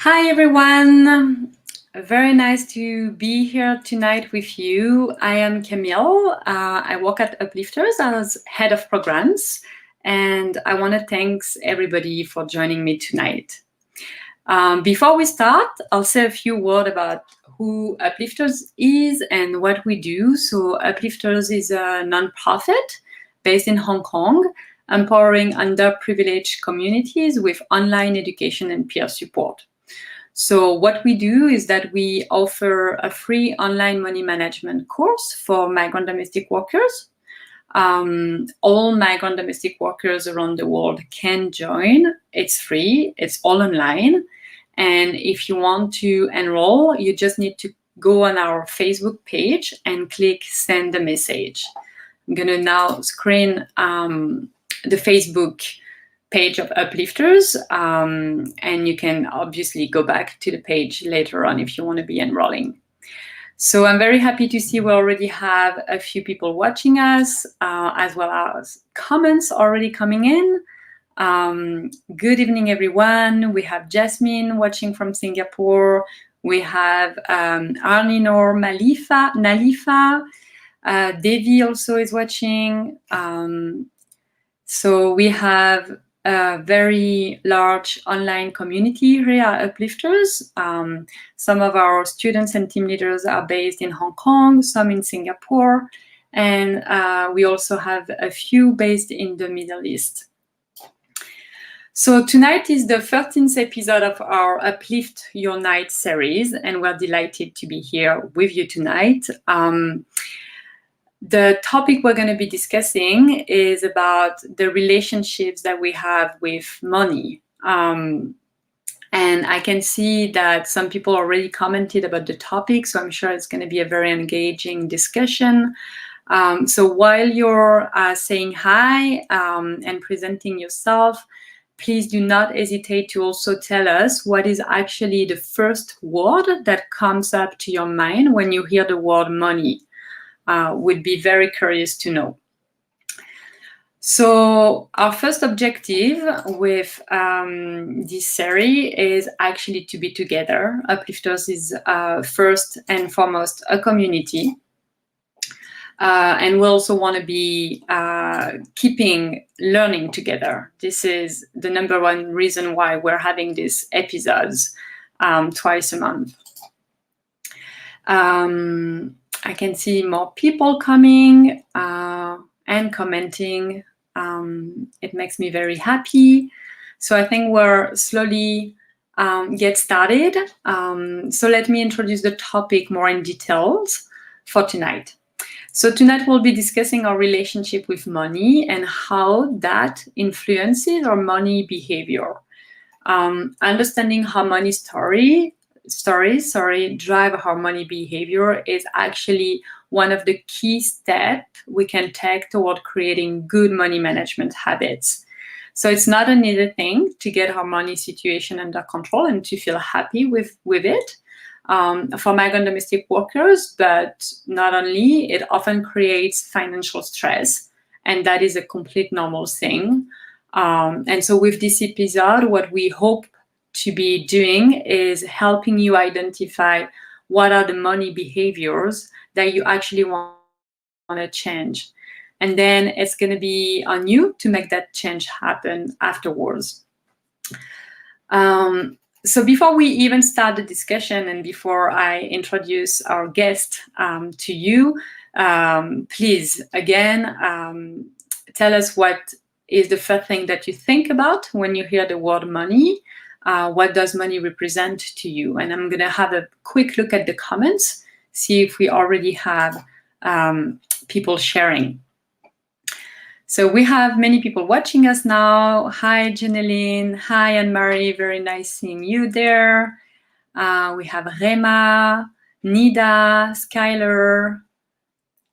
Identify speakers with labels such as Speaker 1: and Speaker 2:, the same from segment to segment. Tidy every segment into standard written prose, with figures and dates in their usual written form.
Speaker 1: Hi everyone, very nice to be here tonight with you. I am Camille. I work at Uplifters as head of programs, and I want to thank everybody for joining me tonight. Before we start, I'll say a few words about who Uplifters is and what we do. So Uplifters is a nonprofit based in Hong Kong, empowering underprivileged communities with online education and peer support. So what we do is that we offer a free online money management course for migrant domestic workers. All migrant domestic workers around the world can join. It's free, it's all online. And if you want to enroll, you just need to go on our Facebook page and click send a message. I'm gonna now screen the Facebook page of Uplifters, and you can obviously go back to the page later on if you want to be enrolling. So I'm very happy to see we already have a few people watching us, as well as comments already coming in. Good evening, everyone. We have Jasmine watching from Singapore. We have Arninor Nalifa. Devi also is watching. So we have a very large online community here at Uplifters. Some of our students and team leaders are based in Hong Kong, some in Singapore, and we also have a few based in the Middle East. So tonight is the 13th episode of our Uplift Your Night series, and we're delighted to be here with you tonight. The topic we're going to be discussing is about the relationships that we have with money. And I can see that some people already commented about the topic, so I'm sure it's going to be a very engaging discussion. So while you're saying hi and presenting yourself, please do not hesitate to also tell us what is actually the first word that comes up to your mind when you hear the word money. Would be very curious to know. So our first objective with this series is actually to be together. Uplifters is first and foremost a community. And we also want to be keeping learning together. This is the number one reason why we're having these episodes twice a month. I can see more people coming and commenting. It makes me very happy. So I think we're slowly get started. So let me introduce the topic more in details for tonight. So tonight we'll be discussing our relationship with money and how that influences our money behavior. Understanding how money stories drive our money behavior is actually one of the key steps we can take toward creating good money management habits. So it's not an easy thing to get our money situation under control and to feel happy with it for migrant domestic workers, but not only, it often creates financial stress, and that is a complete normal thing. And so with this episode, what we hope to be doing is helping you identify what are the money behaviors that you actually want to change. And then it's going to be on you to make that change happen afterwards. So before we even start the discussion and before I introduce our guest to you, please, again, tell us what is the first thing that you think about when you hear the word money. What does money represent to you? And I'm going to have a quick look at the comments, see if we already have people sharing. So we have many people watching us now. Hi, Jeneline. Hi, Anne-Marie. Very nice seeing you there. We have Rema, Nida, Skylar.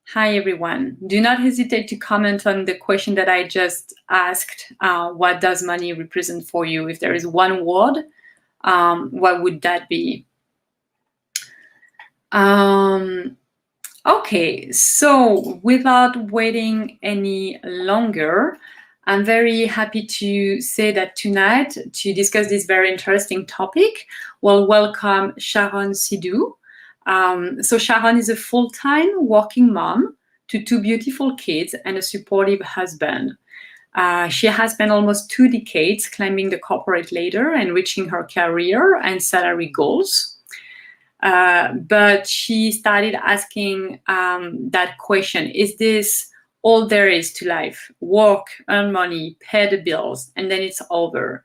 Speaker 1: Hi, everyone. Do not hesitate to comment on the question that I just asked. What does money represent for you? If there is one word, what would that be? Okay, so without waiting any longer, I'm very happy to say that tonight, to discuss this very interesting topic, we'll welcome Sharon Sidhu. So Sharon is a full-time working mom to 2 beautiful kids and a supportive husband. She has spent almost 2 decades climbing the corporate ladder and reaching her career and salary goals. But she started asking that question, is this all there is to life? Work, earn money, pay the bills, and then it's over.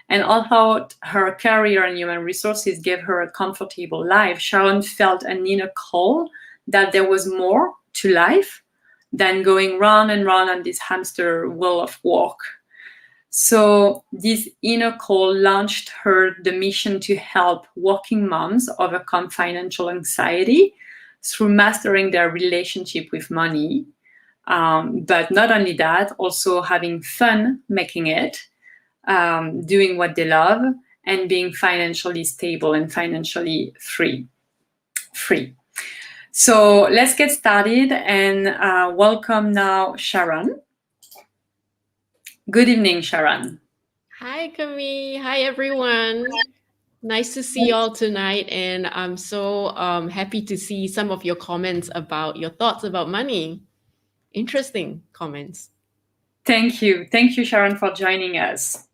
Speaker 1: And although her career in human resources gave her a comfortable life, Sharon felt an inner call that there was more to life than going round and round on this hamster wheel of work. So this inner call launched her the mission to help working moms overcome financial anxiety through mastering their relationship with money. But not only that, also having fun making it, doing what they love, and being financially stable and financially free. So let's get started and welcome now Sharon. Good evening, Sharon.
Speaker 2: Hi, Camille. Hi, everyone. Nice to see you all tonight, and I'm so happy to see some of your comments about your thoughts about money. Interesting comments.
Speaker 1: Thank you, Sharon, for joining us.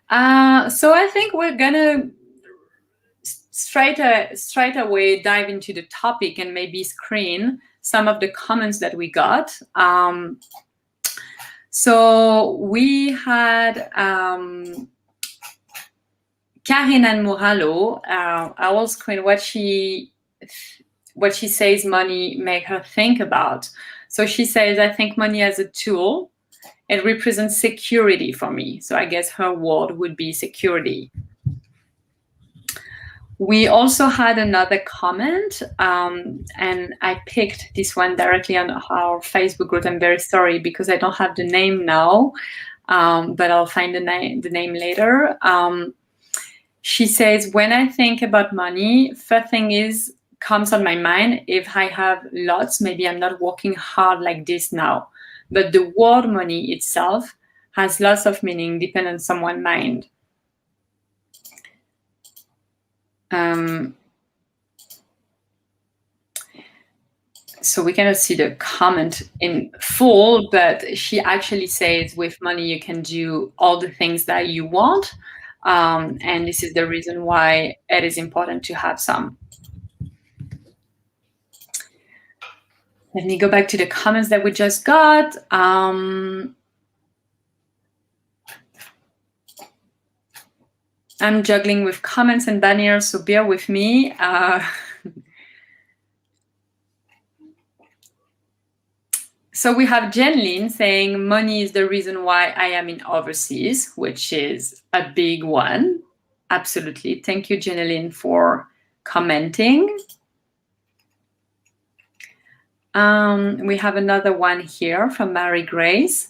Speaker 1: So I think we're gonna straight away dive into the topic and maybe screen some of the comments that we got. So we had Karinan Moralo. I will screen what she says money make her think about. So she says, I think money as a tool, it represents security for me. So I guess her word would be security. We also had another comment, and I picked this one directly on our Facebook group. I'm very sorry because I don't have the name now, but I'll find the name later. She says, when I think about money, first thing comes on my mind, if I have lots, maybe I'm not working hard like this now. But the word money itself has lots of meaning depending on someone's mind. So we cannot see the comment in full, but she actually says with money you can do all the things that you want. And this is the reason why it is important to have some. Let me go back to the comments that we just got. I'm juggling with comments and banners, so bear with me. So we have Jen Lin saying money is the reason why I am in overseas, which is a big one. Absolutely. Thank you, Jen Lin, for commenting. We have another one here from Mary Grace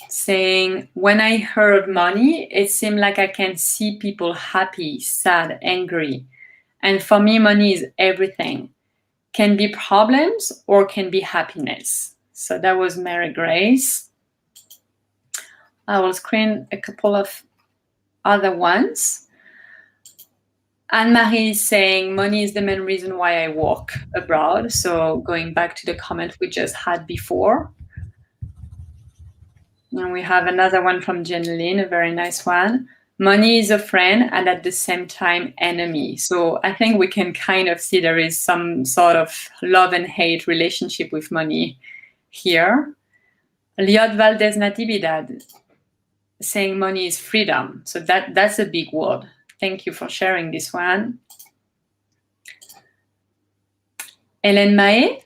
Speaker 1: saying, when I heard money, it seemed like I can see people happy, sad, angry. And for me, money is everything. Can be problems or can be happiness. So that was Mary Grace. I will screen a couple of other ones. Anne-Marie is saying money is the main reason why I work abroad. So going back to the comment we just had before. And we have another one from Jen Lin, a very nice one. Money is a friend and at the same time enemy. So I think we can kind of see there is some sort of love and hate relationship with money here. Liot Valdez Natividad saying money is freedom. So that's a big word. Thank you for sharing this one. Hélène Mahé,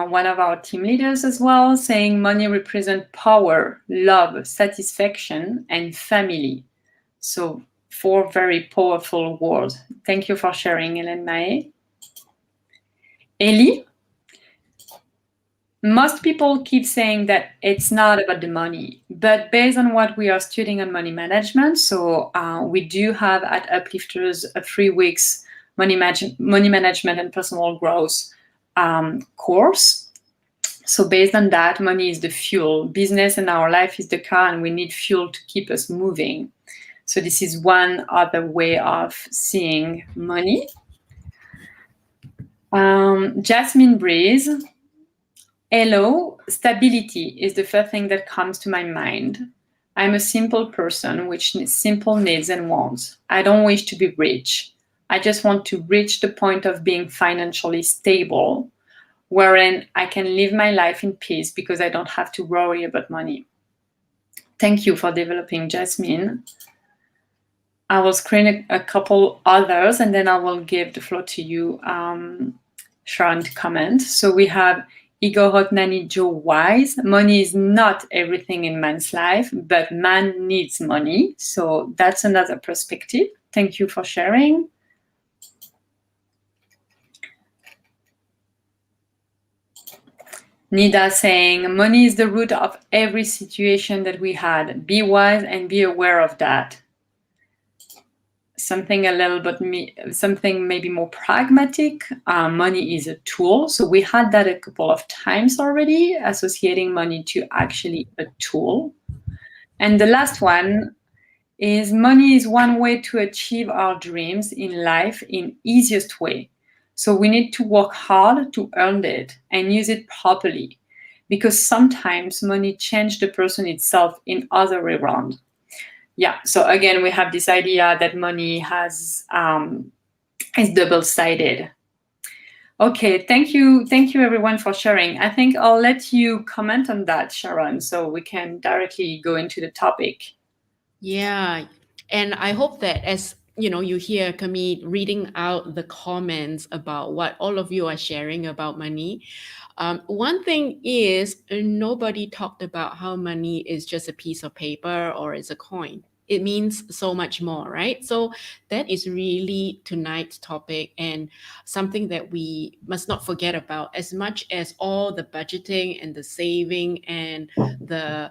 Speaker 1: one of our team leaders as well, saying money represents power, love, satisfaction, and family. So 4 very powerful words. Thank you for sharing, Hélène Mahé. Ellie, most people keep saying that it's not about the money, but based on what we are studying on money management, so we do have at Uplifters a 3 weeks money management and personal growth course. So based on that, money is the fuel. Business and our life is the car, and we need fuel to keep us moving. So this is one other way of seeing money. Jasmine Breeze. Hello, stability is the first thing that comes to my mind. I'm a simple person with simple needs and wants. I don't wish to be rich. I just want to reach the point of being financially stable, wherein I can live my life in peace because I don't have to worry about money. Thank you for developing, Jasmine. I will screen a couple others and then I will give the floor to you, Sharon, to comment. So we have Igor Hotnani Joe Wise. Money is not everything in man's life, but man needs money. So that's another perspective. Thank you for sharing. Nida saying, money is the root of every situation that we had. Be wise and be aware of that. Something maybe more pragmatic. Money is a tool. So we had that a couple of times already, associating money to actually a tool. And the last one is money is one way to achieve our dreams in life in easiest way. So we need to work hard to earn it and use it properly, because sometimes money changes the person itself in other way around. Yeah, so again, we have this idea that money is double-sided. Okay, thank you everyone for sharing. I think I'll let you comment on that, Sharon, so we can directly go into the topic.
Speaker 2: Yeah, and I hope that as you hear Camille reading out the comments about what all of you are sharing about money. One thing is nobody talked about how money is just a piece of paper or is a coin. It means so much more, right? So that is really tonight's topic and something that we must not forget about. As much as all the budgeting and the saving and the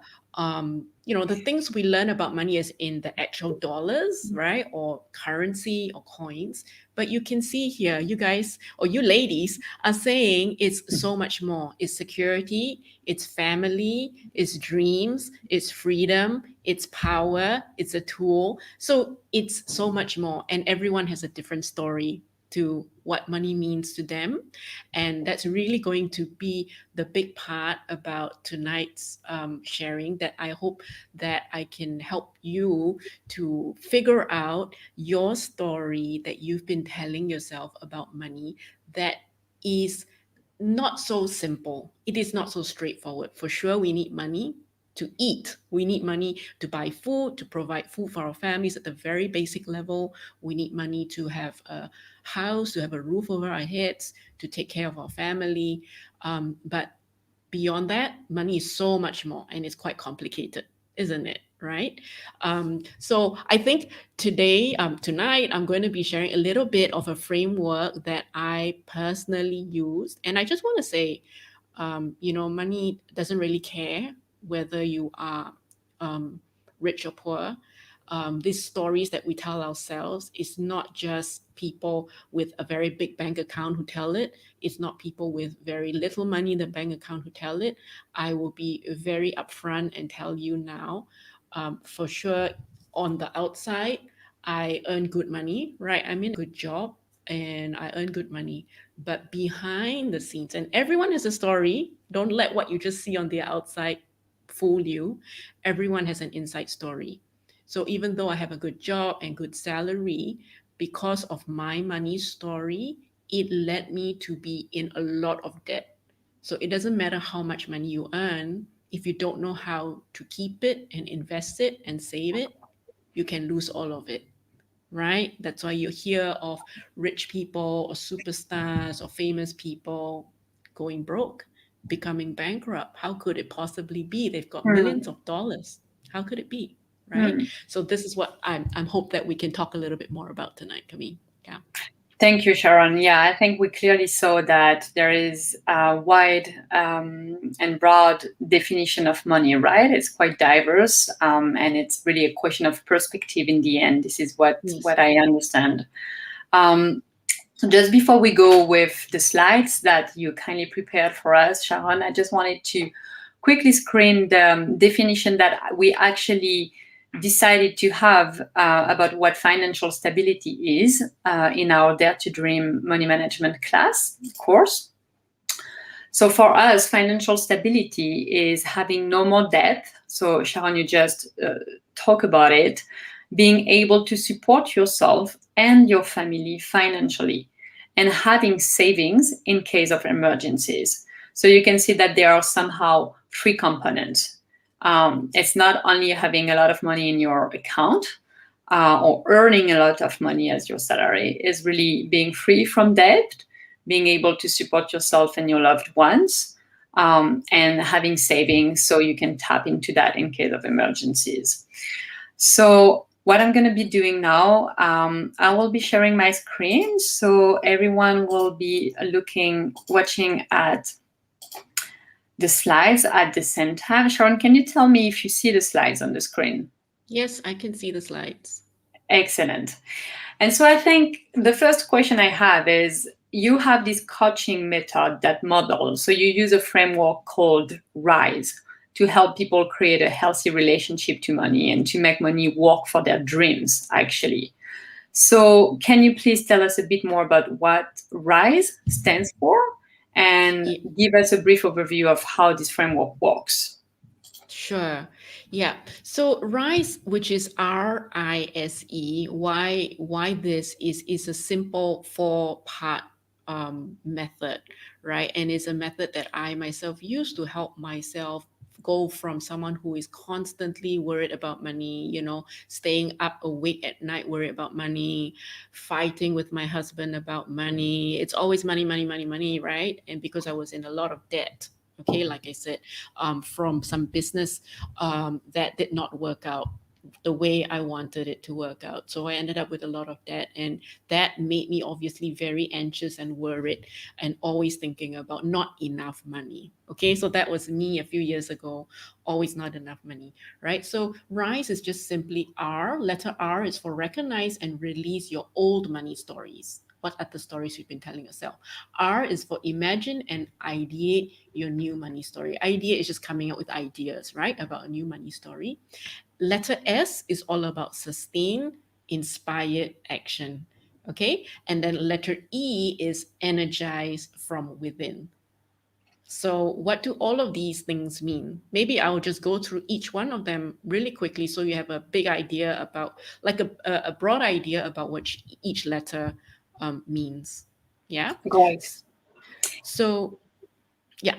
Speaker 2: the things we learn about money is in the actual dollars, right? Or currency or coins. But you can see here, you guys or you ladies are saying it's so much more. It's security, it's family, it's dreams, it's freedom, it's power, it's a tool. So it's so much more. And everyone has a different story to what money means to them. And that's really going to be the big part about tonight's sharing, that I hope that I can help you to figure out your story that you've been telling yourself about money that is not so simple. It is not so straightforward. For sure, we need money to eat. We need money to buy food, to provide food for our families at the very basic level. We need money to have a house, to have a roof over our heads, to take care of our family. But beyond that, money is so much more, and it's quite complicated, isn't it? Right? So I think tonight, I'm going to be sharing a little bit of a framework that I personally used. And I just want to say, money doesn't really care whether you are rich or poor. These stories that we tell ourselves is not just people with a very big bank account who tell it. It's not people with very little money in the bank account who tell it. I will be very upfront and tell you now, for sure, on the outside, I earn good money, right? I'm in a good job and I earn good money. But behind the scenes, and everyone has a story. Don't let what you just see on the outside fool you. Everyone has an inside story. So even though I have a good job and good salary, because of my money story, it led me to be in a lot of debt. So it doesn't matter how much money you earn. If you don't know how to keep it and invest it and save it, you can lose all of it, right? That's why you hear of rich people or superstars or famous people going broke, becoming bankrupt. How could it possibly be? They've got millions of dollars. How could it be? Right? So this is what I'm hope that we can talk a little bit more about tonight, Camille. Yeah.
Speaker 1: Thank you, Sharon. Yeah, I think we clearly saw that there is a wide and broad definition of money, right? It's quite diverse, and it's really a question of perspective in the end. This is what I understand. So just before we go with the slides that you kindly prepared for us, Sharon, I just wanted to quickly screen the definition that we actually decided to have about what financial stability is in our Dare to Dream money management class course. So for us, financial stability is having no more debt. So Sharon, you just talk about it, being able to support yourself and your family financially, and having savings in case of emergencies. So you can see that there are somehow three components. It's not only having a lot of money in your account or earning a lot of money as your salary, is really being free from debt, being able to support yourself and your loved ones, and having savings so you can tap into that in case of emergencies. So what I'm going to be doing now, I will be sharing my screen so everyone will be watching at the slides at the same time. Sharon, can you tell me if you see the slides on the screen?
Speaker 2: Yes, I can see the slides.
Speaker 1: Excellent. And so I think the first question I have is, you have this coaching method that model. So you use a framework called RISE to help people create a healthy relationship to money and to make money work for their dreams, actually. So can you please tell us a bit more about what RISE stands for and
Speaker 2: Yeah.
Speaker 1: give us a brief overview of how this framework works?
Speaker 2: Sure. Yeah. So RISE, which is RISE, why this is a simple four-part method, right? And it's a method that I myself use to help myself go from someone who is constantly worried about money, staying up awake at night worried about money, fighting with my husband about money. It's always money, money, money, money, right? And because I was in a lot of debt. Okay, like I said, from some business that did not work out the way I wanted it to work out. So I ended up with a lot of debt, and that made me obviously very anxious and worried and always thinking about not enough money. Okay, so that was me a few years ago, always not enough money, right? So RISE is just simply R. Letter R is for recognize and release your old money stories. What are the stories you've been telling yourself? R is for imagine and ideate your new money story. Idea is just coming up with ideas, right, about a new money story. Letter S is all about sustain, inspired action. Okay. And then letter E is energize from within. So, what do all of these things mean? Maybe I'll just go through each one of them really quickly so you have a big idea about, like a broad idea about what each letter means. Yeah.
Speaker 1: Great.
Speaker 2: So, yeah.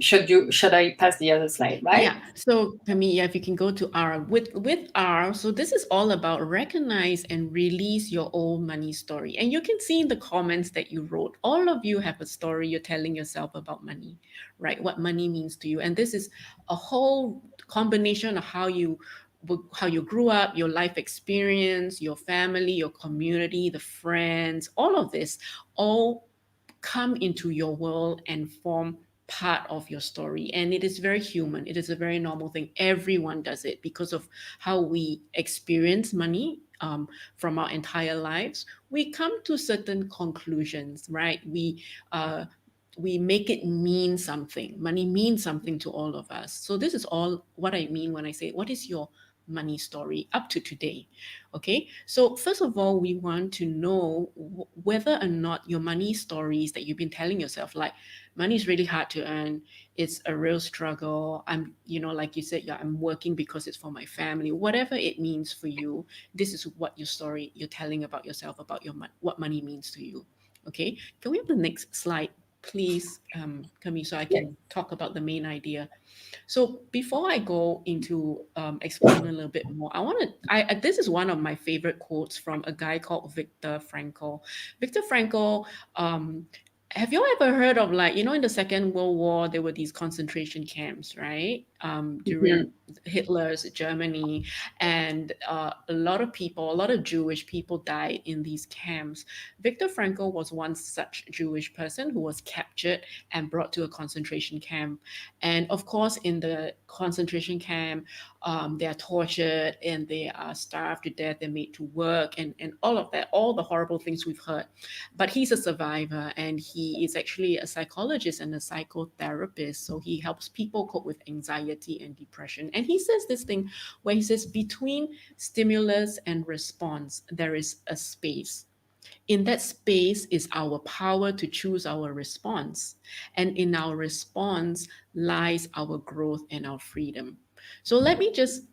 Speaker 1: Should I pass the other slide, right?
Speaker 2: Yeah. So Camille, yeah, if you can go to R with R, so this is all about recognize and release your old money story. And you can see in the comments that you wrote, all of you have a story you're telling yourself about money, right? What money means to you. And this is a whole combination of how you grew up, your life experience, your family, your community, the friends, all of this all come into your world and form part of your story. And it is very human. It is a very normal thing. Everyone does it because of how we experience money from our entire lives. We come to certain conclusions, right? We make it mean something. Money means something to all of us. So this is all what I mean when I say, what is your money story up to today? Okay, so first of all, we want to know whether or not your money stories that you've been telling yourself, like money is really hard to earn, it's a real struggle. I'm, like you said, yeah, I'm working because it's for my family. Whatever it means for you, this is what your story you're telling about yourself, about what money means to you. Okay, can we have the next slide, please, Camille, so I
Speaker 1: Yes.
Speaker 2: can talk about the main idea. So before I go into explaining a little bit more, I want to. This is one of my favorite quotes from a guy called Viktor Frankl. Viktor Frankl Have you ever heard of, like, in the Second World War, there were these concentration camps, right? During
Speaker 1: Mhm.
Speaker 2: Hitler's Germany, and a lot of people, a lot of Jewish people died in these camps. Viktor Frankl was one such Jewish person who was captured and brought to a concentration camp. And of course, in the concentration camp, they are tortured and they are starved to death. They're made to work, and all of that, all the horrible things we've heard. But he's a survivor, and he is actually a psychologist and a psychotherapist. So he helps people cope with anxiety and depression. And he says this thing where he says, between stimulus and response, there is a space. In that space is our power to choose our response. And in our response lies our growth and our freedom. So let me just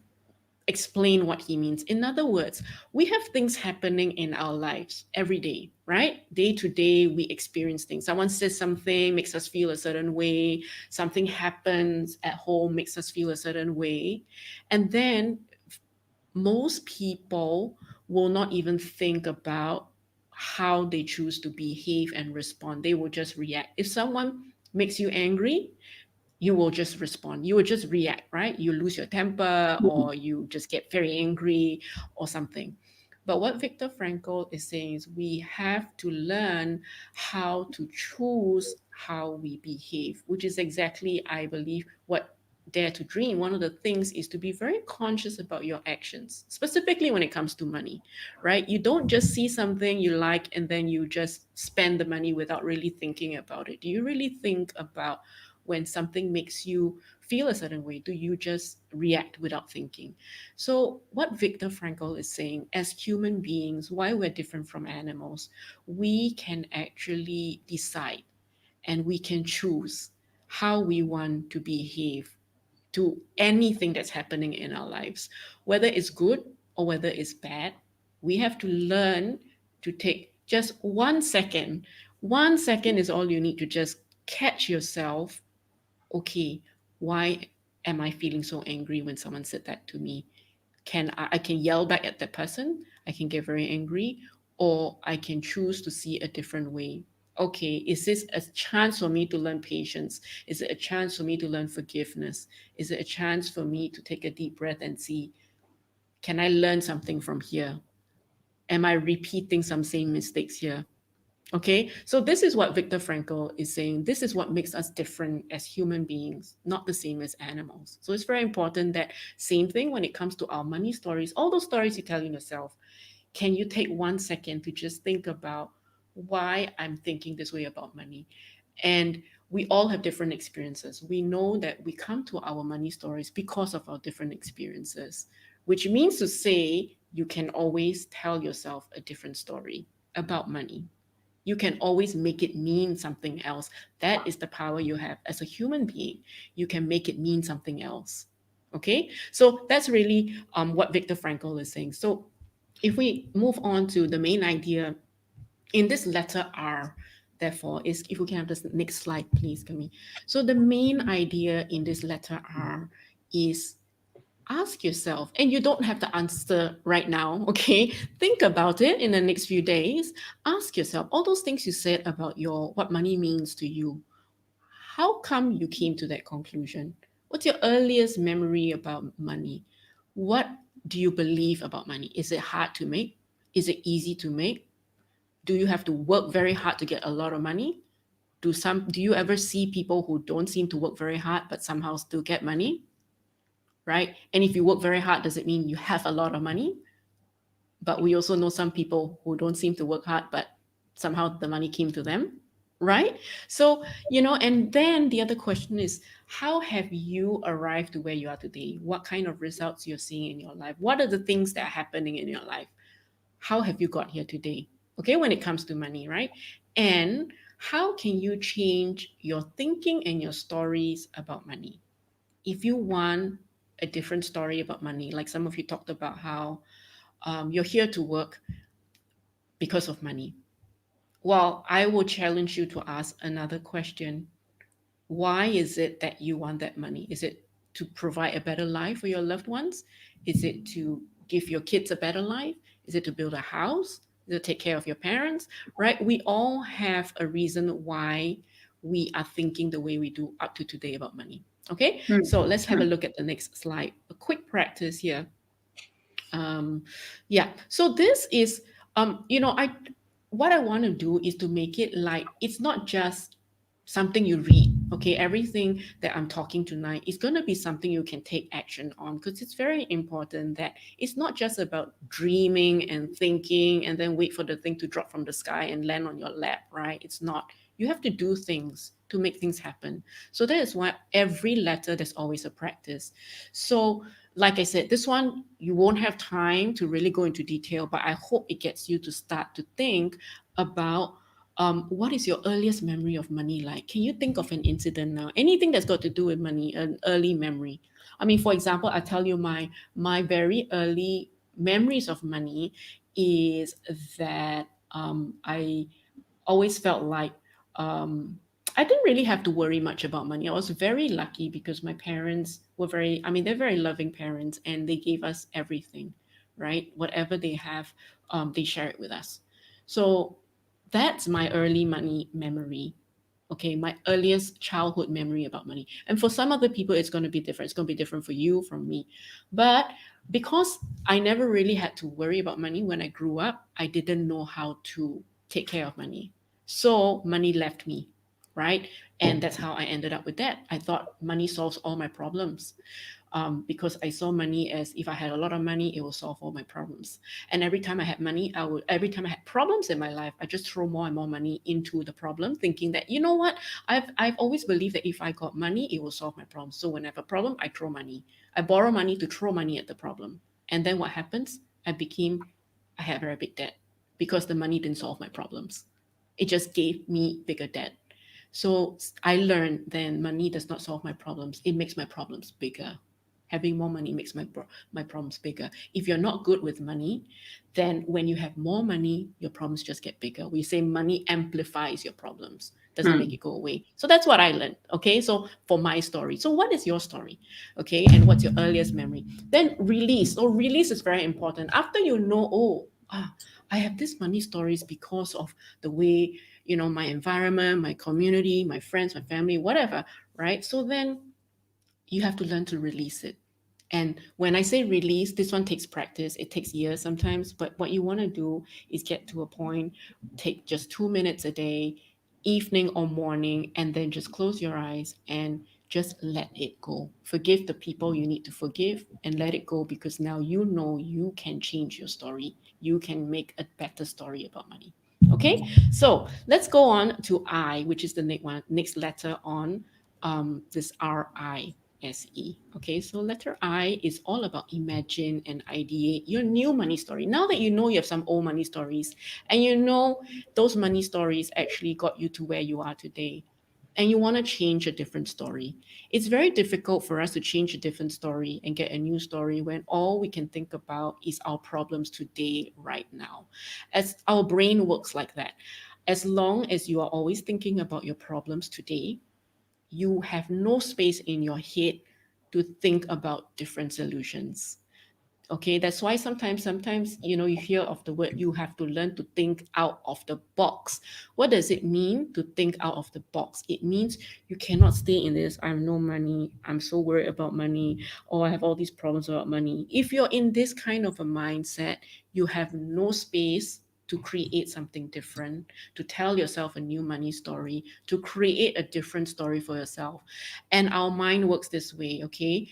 Speaker 2: explain what he means. In other words, we have things happening in our lives every day, right? Day to day, we experience things. Someone says something, makes us feel a certain way. Something happens at home, makes us feel a certain way. And then most people will not even think about how they choose to behave and respond. They will just react. If someone makes you angry, you will just respond. You will just react, right? You lose your temper,
Speaker 1: Mhm.
Speaker 2: or you just get very angry or something. But what Viktor Frankl is saying is we have to learn how to choose how we behave, which is exactly, I believe, what Dare to Dream. One of the things is to be very conscious about your actions, specifically when it comes to money, right? You don't just see something you like and then you just spend the money without really thinking about it. Do you really think about when something makes you feel a certain way? Do you just react without thinking? So, what Viktor Frankl is saying, as human beings, why we're different from animals, we can actually decide and we can choose how we want to behave to anything that's happening in our lives, whether it's good or whether it's bad. We have to learn to take just 1 second. 1 second is all you need to just catch yourself. Okay, why am I feeling so angry when someone said that to me? I can yell back at that person, I can get very angry, or I can choose to see a different way. Okay, is this a chance for me to learn patience? Is it a chance for me to learn forgiveness? Is it a chance for me to take a deep breath and see, can I learn something from here? Am I repeating some same mistakes here? Okay, so this is what Viktor Frankl is saying. This is what makes us different as human beings, not the same as animals. So it's very important that same thing when it comes to our money stories, all those stories you tell yourself. Can you take 1 second to just think about why I'm thinking this way about money? And we all have different experiences. We know that we come to our money stories because of our different experiences, which means to say you can always tell yourself a different story about money. You can always make it mean something else. That is the power you have as a human being. You can make it mean something else. Okay, so that's really what Viktor Frankl is saying. So if we move on to the main idea in this letter R, therefore, is, if we can have this next slide, please, Kami. So the main idea in this letter R is, ask yourself, and you don't have to answer right now, okay? Think about it in the next few days. Ask yourself all those things you said about your what money means to you. How come you came to that conclusion? What's your earliest memory about money? What do you believe about money? Is it hard to make? Is it easy to make? Do you have to work very hard to get a lot of money? Do you ever see people who don't seem to work very hard but somehow still get money? Right? And if you work very hard, does it mean you have a lot of money? But we also know some people who don't seem to work hard, but somehow the money came to them, right? So, and then the other question is, how have you arrived to where you are today? What kind of results you're seeing in your life? What are the things that are happening in your life? How have you got here today? Okay, when it comes to money, right? And how can you change your thinking and your stories about money? If you want a different story about money, like some of you talked about how you're here to work because of money. Well, I will challenge you to ask another question. Why is it that you want that money? Is it to provide a better life for your loved ones? Is it to give your kids a better life? Is it to build a house? to take care of your parents, right? We all have a reason why we are thinking the way we do up to today about money. Okay,
Speaker 1: Mm.
Speaker 2: so let's have a
Speaker 1: Mm.
Speaker 2: look at the next slide. A quick practice here. um yeah, so this is I what I want to do is to make it like it's not just something you read. Okay, everything that I'm talking tonight is going to be something you can take action on, because it's very important that it's not just about dreaming and thinking and then wait for the thing to drop from the sky and land on your lap, right? It's not. You have to do things to make things happen. So that is why every letter there's always a practice. So like I said, this one you won't have time to really go into detail, but I hope it gets you to start to think about what is your earliest memory of money like? Can you think of an incident now? Anything that's got to do with money, an early memory. I mean, for example, I tell you my very early memories of money is that I always felt like I didn't really have to worry much about money. I was very lucky because my parents were they're very loving parents, and they gave us everything, right? Whatever they have, they share it with us. So that's my early money memory. Okay, my earliest childhood memory about money. And for some other people, it's going to be different. It's going to be different for you, from me. But because I never really had to worry about money when I grew up, I didn't know how to take care of money. So money left me, right? And that's how I ended up with that. I thought money solves all my problems, because I saw money as if I had a lot of money, it will solve all my problems. And every time I had money, every time I had problems in my life, I just throw more and more money into the problem, thinking that, you know what, I've always believed that if I got money, it will solve my problem. So when I have a problem, I throw money. I borrow money to throw money at the problem. And then what happens? I had very big debt because the money didn't solve my problems. It just gave me bigger debt. So I learned then money does not solve my problems. It makes my problems bigger. Having more money makes my problems bigger. If you're not good with money, then when you have more money, your problems just get bigger. We say money amplifies your problems, doesn't make
Speaker 1: Mm.
Speaker 2: it go away. So that's what I learned. Okay, so for my story. So what is your story? Okay, and what's your earliest memory? Then release. So release is very important. After you know, I have this money stories because of the way, my environment, my community, my friends, my family, whatever, right? So then you have to learn to release it. And when I say release, this one takes practice. It takes years sometimes, but what you want to do is get to a point, take just 2 minutes a day, evening or morning, and then just close your eyes and just let it go. Forgive the people you need to forgive and let it go, because now you know you can change your story. You can make a better story about money. Okay, so let's go on to I, which is the next letter on this RISE. Okay, so letter I is all about imagine and ideate your new money story. Now that you know you have some old money stories, and you know those money stories actually got you to where you are today, and you want to change a different story. It's very difficult for us to change a different story and get a new story when all we can think about is our problems today, right now. As our brain works like that. As long as you are always thinking about your problems today, you have no space in your head to think about different solutions. Okay, that's why sometimes you hear of the word, you have to learn to think out of the box. What does it mean to think out of the box? It means you cannot stay in this, I have no money, I'm so worried about money, or I have all these problems about money. If you're in this kind of a mindset, you have no space to create something different, to tell yourself a new money story, to create a different story for yourself. And our mind works this way. Okay,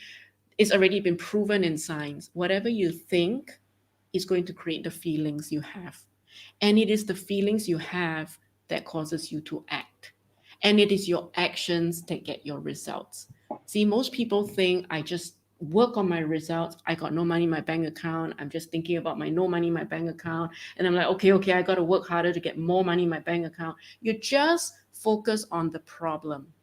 Speaker 2: it's already been proven in science. Whatever you think is going to create the feelings you have. And it is the feelings you have that causes you to act. And it is your actions that get your results. See, most people think I just work on my results. I got no money in my bank account. I'm just thinking about my no money in my bank account. And I'm like, okay, I got to work harder to get more money in my bank account. You just focus on the problem.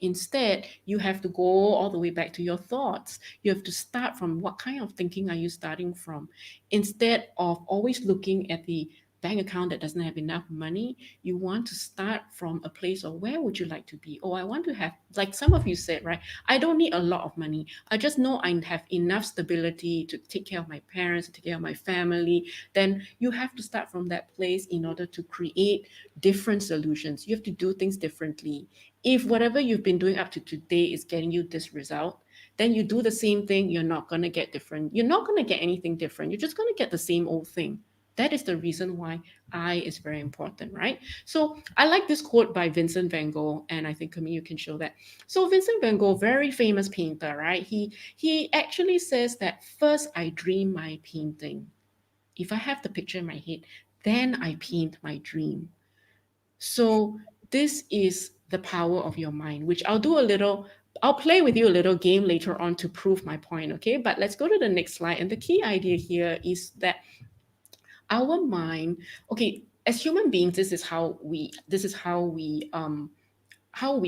Speaker 2: Instead, you have to go all the way back to your thoughts. You have to start from what kind of thinking are you starting from, instead of always looking at the bank account that doesn't have enough money, you want to start from a place of where would you like to be? Oh, I want to have, like some of you said, right? I don't need a lot of money. I just know I have enough stability to take care of my parents, to take care of my family. Then you have to start from that place in order to create different solutions. You have to do things differently. If whatever you've been doing up to today is getting you this result, then you do the same thing, you're not going to get different. You're not going to get anything different. You're just going to get the same old thing. That is the reason why I is very important, right? So I like this quote by Vincent van Gogh, and I think Camille, you can show that. So Vincent van Gogh, very famous painter, right? He actually says that first I dream my painting. If I have the picture in my head, then I paint my dream. So this is the power of your mind, which I'll play with you a little game later on to prove my point, okay? But let's go to the next slide. And the key idea here is that our mind, okay, as human beings, this is how we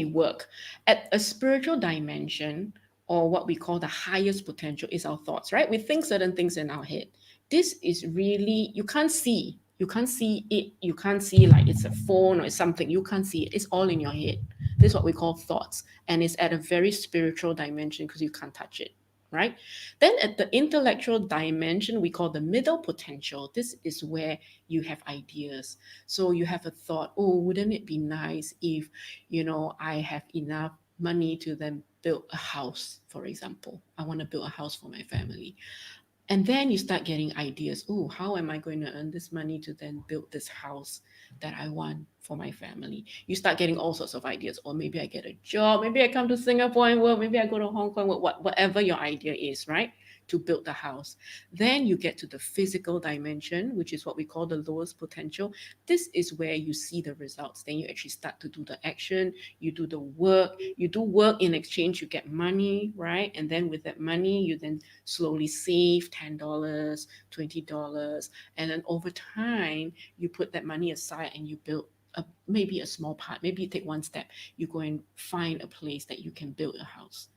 Speaker 2: work. At a spiritual dimension, or what we call the highest potential, is our thoughts, right? We think certain things in our head. This is really, you can't see it, you can't see like it's a phone or it's something, you can't see it, it's all in your head. This is what we call thoughts, and it's at a very spiritual dimension because you can't touch it, right? Then at the intellectual dimension, we call the middle potential. This is where you have ideas. So you have a thought, oh, wouldn't it be nice if, I have enough money to then build a house, for example. I want to build a house for my family. And then you start getting ideas. Oh, how am I going to earn this money to then build this house that I want for my family? You start getting all sorts of ideas. Or maybe I get a job. Maybe I come to Singapore and work. Maybe I go to Hong Kong. Whatever your idea is, right? To build the house. Then you get to the physical dimension, which is what we call the lowest potential. This is where you see the results. Then you actually start to do the action. You do the work. You do work, in exchange, you get money, right? And then with that money, you then slowly save $10, $20. And then over time, you put that money aside and you build maybe a small part. Maybe you take one step. You go and find a place that you can build a house.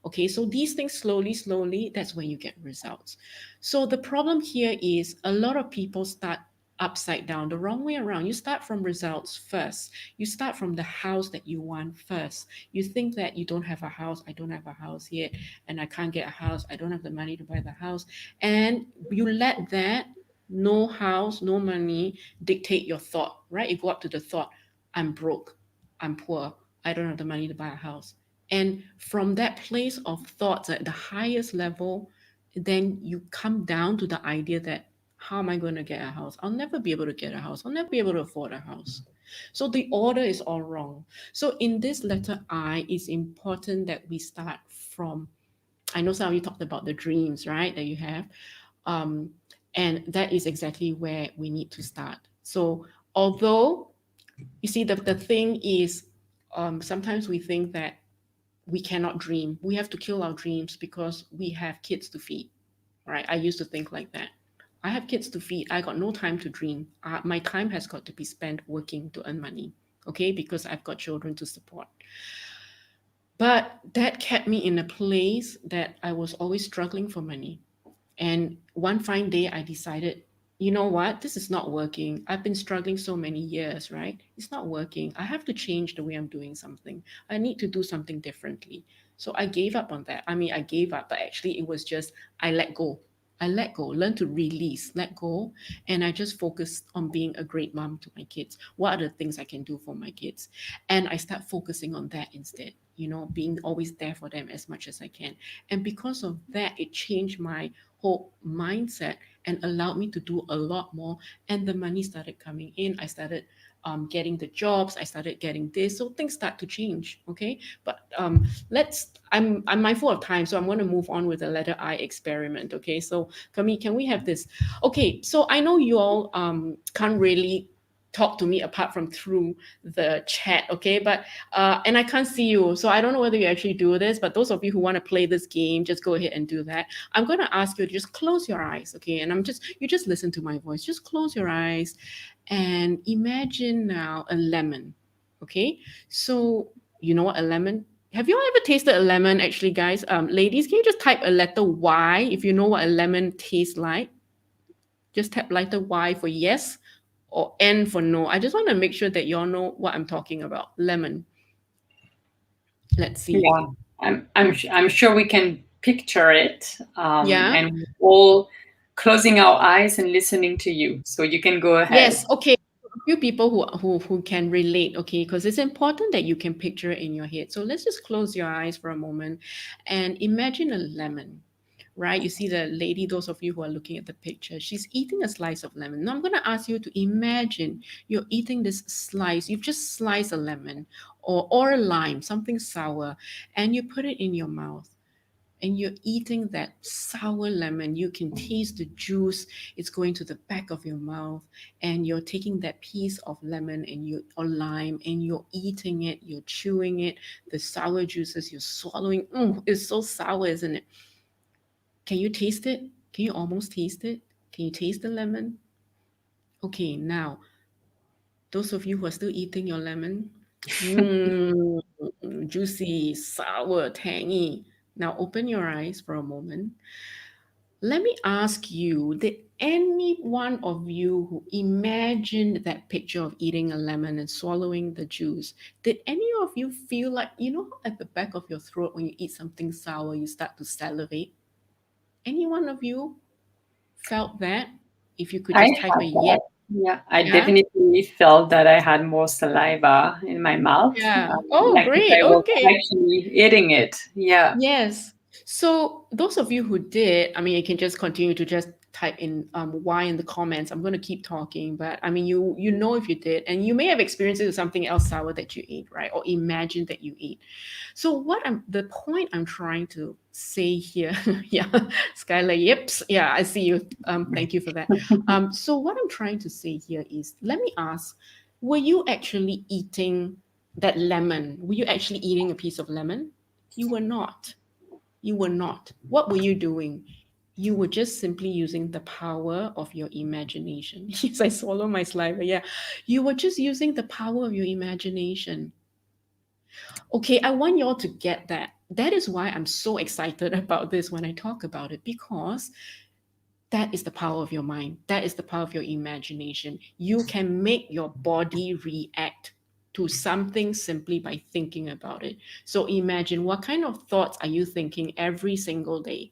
Speaker 2: Okay, so these things slowly, that's when you get results. So the problem here is a lot of people start upside down, the wrong way around. You start from results first. You start from the house that you want first. You think that you don't have a house. I don't have a house yet, and I can't get a house. I don't have the money to buy the house. And you let that no house, no money dictate your thought, right? You go up to the thought, I'm broke, I'm poor, I don't have the money to buy a house. And from that place of thoughts at the highest level, then you come down to the idea that how am I going to get a house? I'll never be able to get a house. I'll never be able to afford a house. So the order is all wrong. So in this letter I, it's important that we start from, I know some of you talked about the dreams, right, that you have. Um, and that is exactly where we need to start. So although, you see, the thing is, sometimes we think that we cannot dream. We have to kill our dreams because we have kids to feed, right? I used to think like that. I have kids to feed. I got no time to dream. My time has got to be spent working to earn money, okay? Because I've got children to support. But that kept me in a place that I was always struggling for money. And one fine day, I decided, you know what? This is not working. I've been struggling so many years, right? It's not working. I have to change the way I'm doing something. I need to do something differently. So I gave up on that. I mean, I gave up, but actually, it was just I let go. I let go, learn to release, let go. And I just focused on being a great mom to my kids. What are the things I can do for my kids? And I start focusing on that instead, being always there for them as much as I can. And because of that, it changed my whole mindset and allowed me to do a lot more. And the money started coming in. I started getting the jobs. I started getting this. So things start to change. Okay. But I'm mindful of time. So I'm going to move on with the letter I experiment. Okay. So Kami, can we have this? Okay. So I know you all can't really talk to me apart from through the chat, okay? But and I can't see you, so I don't know whether you actually do this, but those of you who want to play this game, just go ahead and do that. I'm going to ask you to just close your eyes, okay? And you just listen to my voice. Just close your eyes and imagine now a lemon, okay? So you know what a lemon, have you all ever tasted a lemon actually, guys? Ladies, can you just type a letter Y if you know what a lemon tastes like? Just tap letter Y for yes or N for no. I just want to make sure that you all know what I'm talking about. Lemon. Let's see.
Speaker 1: Yeah, I'm sure we can picture it,
Speaker 2: Yeah.
Speaker 1: and all closing our eyes and listening to you. So you can go ahead.
Speaker 2: Yes. Okay. A few people who can relate. Okay, because it's important that you can picture it in your head. So let's just close your eyes for a moment and imagine a lemon. Right? You see the lady, those of you who are looking at the picture, she's eating a slice of lemon. Now I'm going to ask you to imagine you're eating this slice. You've just sliced a lemon or a lime, something sour, and you put it in your mouth. And you're eating that sour lemon. You can taste the juice. It's going to the back of your mouth, and you're taking that piece of lemon and you or lime, and you're eating it. You're chewing it. The sour juices you're swallowing. It's so sour, isn't it? Can you taste it? Can you almost taste it? Can you taste the lemon? Okay, now, those of you who are still eating your lemon, mm, juicy, sour, tangy. Now, open your eyes for a moment. Let me ask you, did any one of you who imagined that picture of eating a lemon and swallowing the juice, did any of you feel like, at the back of your throat when you eat something sour, you start to salivate? Any one of you felt that? If you could
Speaker 1: I
Speaker 2: just type a
Speaker 1: have
Speaker 2: yes.
Speaker 1: that. Yeah, I
Speaker 2: Yeah.
Speaker 1: definitely felt that I had more saliva in my mouth,
Speaker 2: Yeah. Oh,
Speaker 1: like if
Speaker 2: great.
Speaker 1: I was
Speaker 2: Okay.
Speaker 1: actually eating it. Yeah.
Speaker 2: Yes. So those of you who did, I mean, you can just continue to just type in why in the comments. I'm going to keep talking, but I mean, you know if you did, and you may have experienced it with something else sour that you ate, right? Or imagine that you ate. So the point I'm trying to say here, yeah, Skylar, yips, yeah, I see you. Thank you for that. So what I'm trying to say here is, let me ask, were you actually eating that lemon? Were you actually eating a piece of lemon? You were not. You were not. What were you doing? You were just simply using the power of your imagination. Yes, I swallow my saliva. Yeah. You were just using the power of your imagination. Okay, I want you all to get that. That is why I'm so excited about this when I talk about it, because that is the power of your mind. That is the power of your imagination. You can make your body react to something simply by thinking about it. So imagine, what kind of thoughts are you thinking every single day?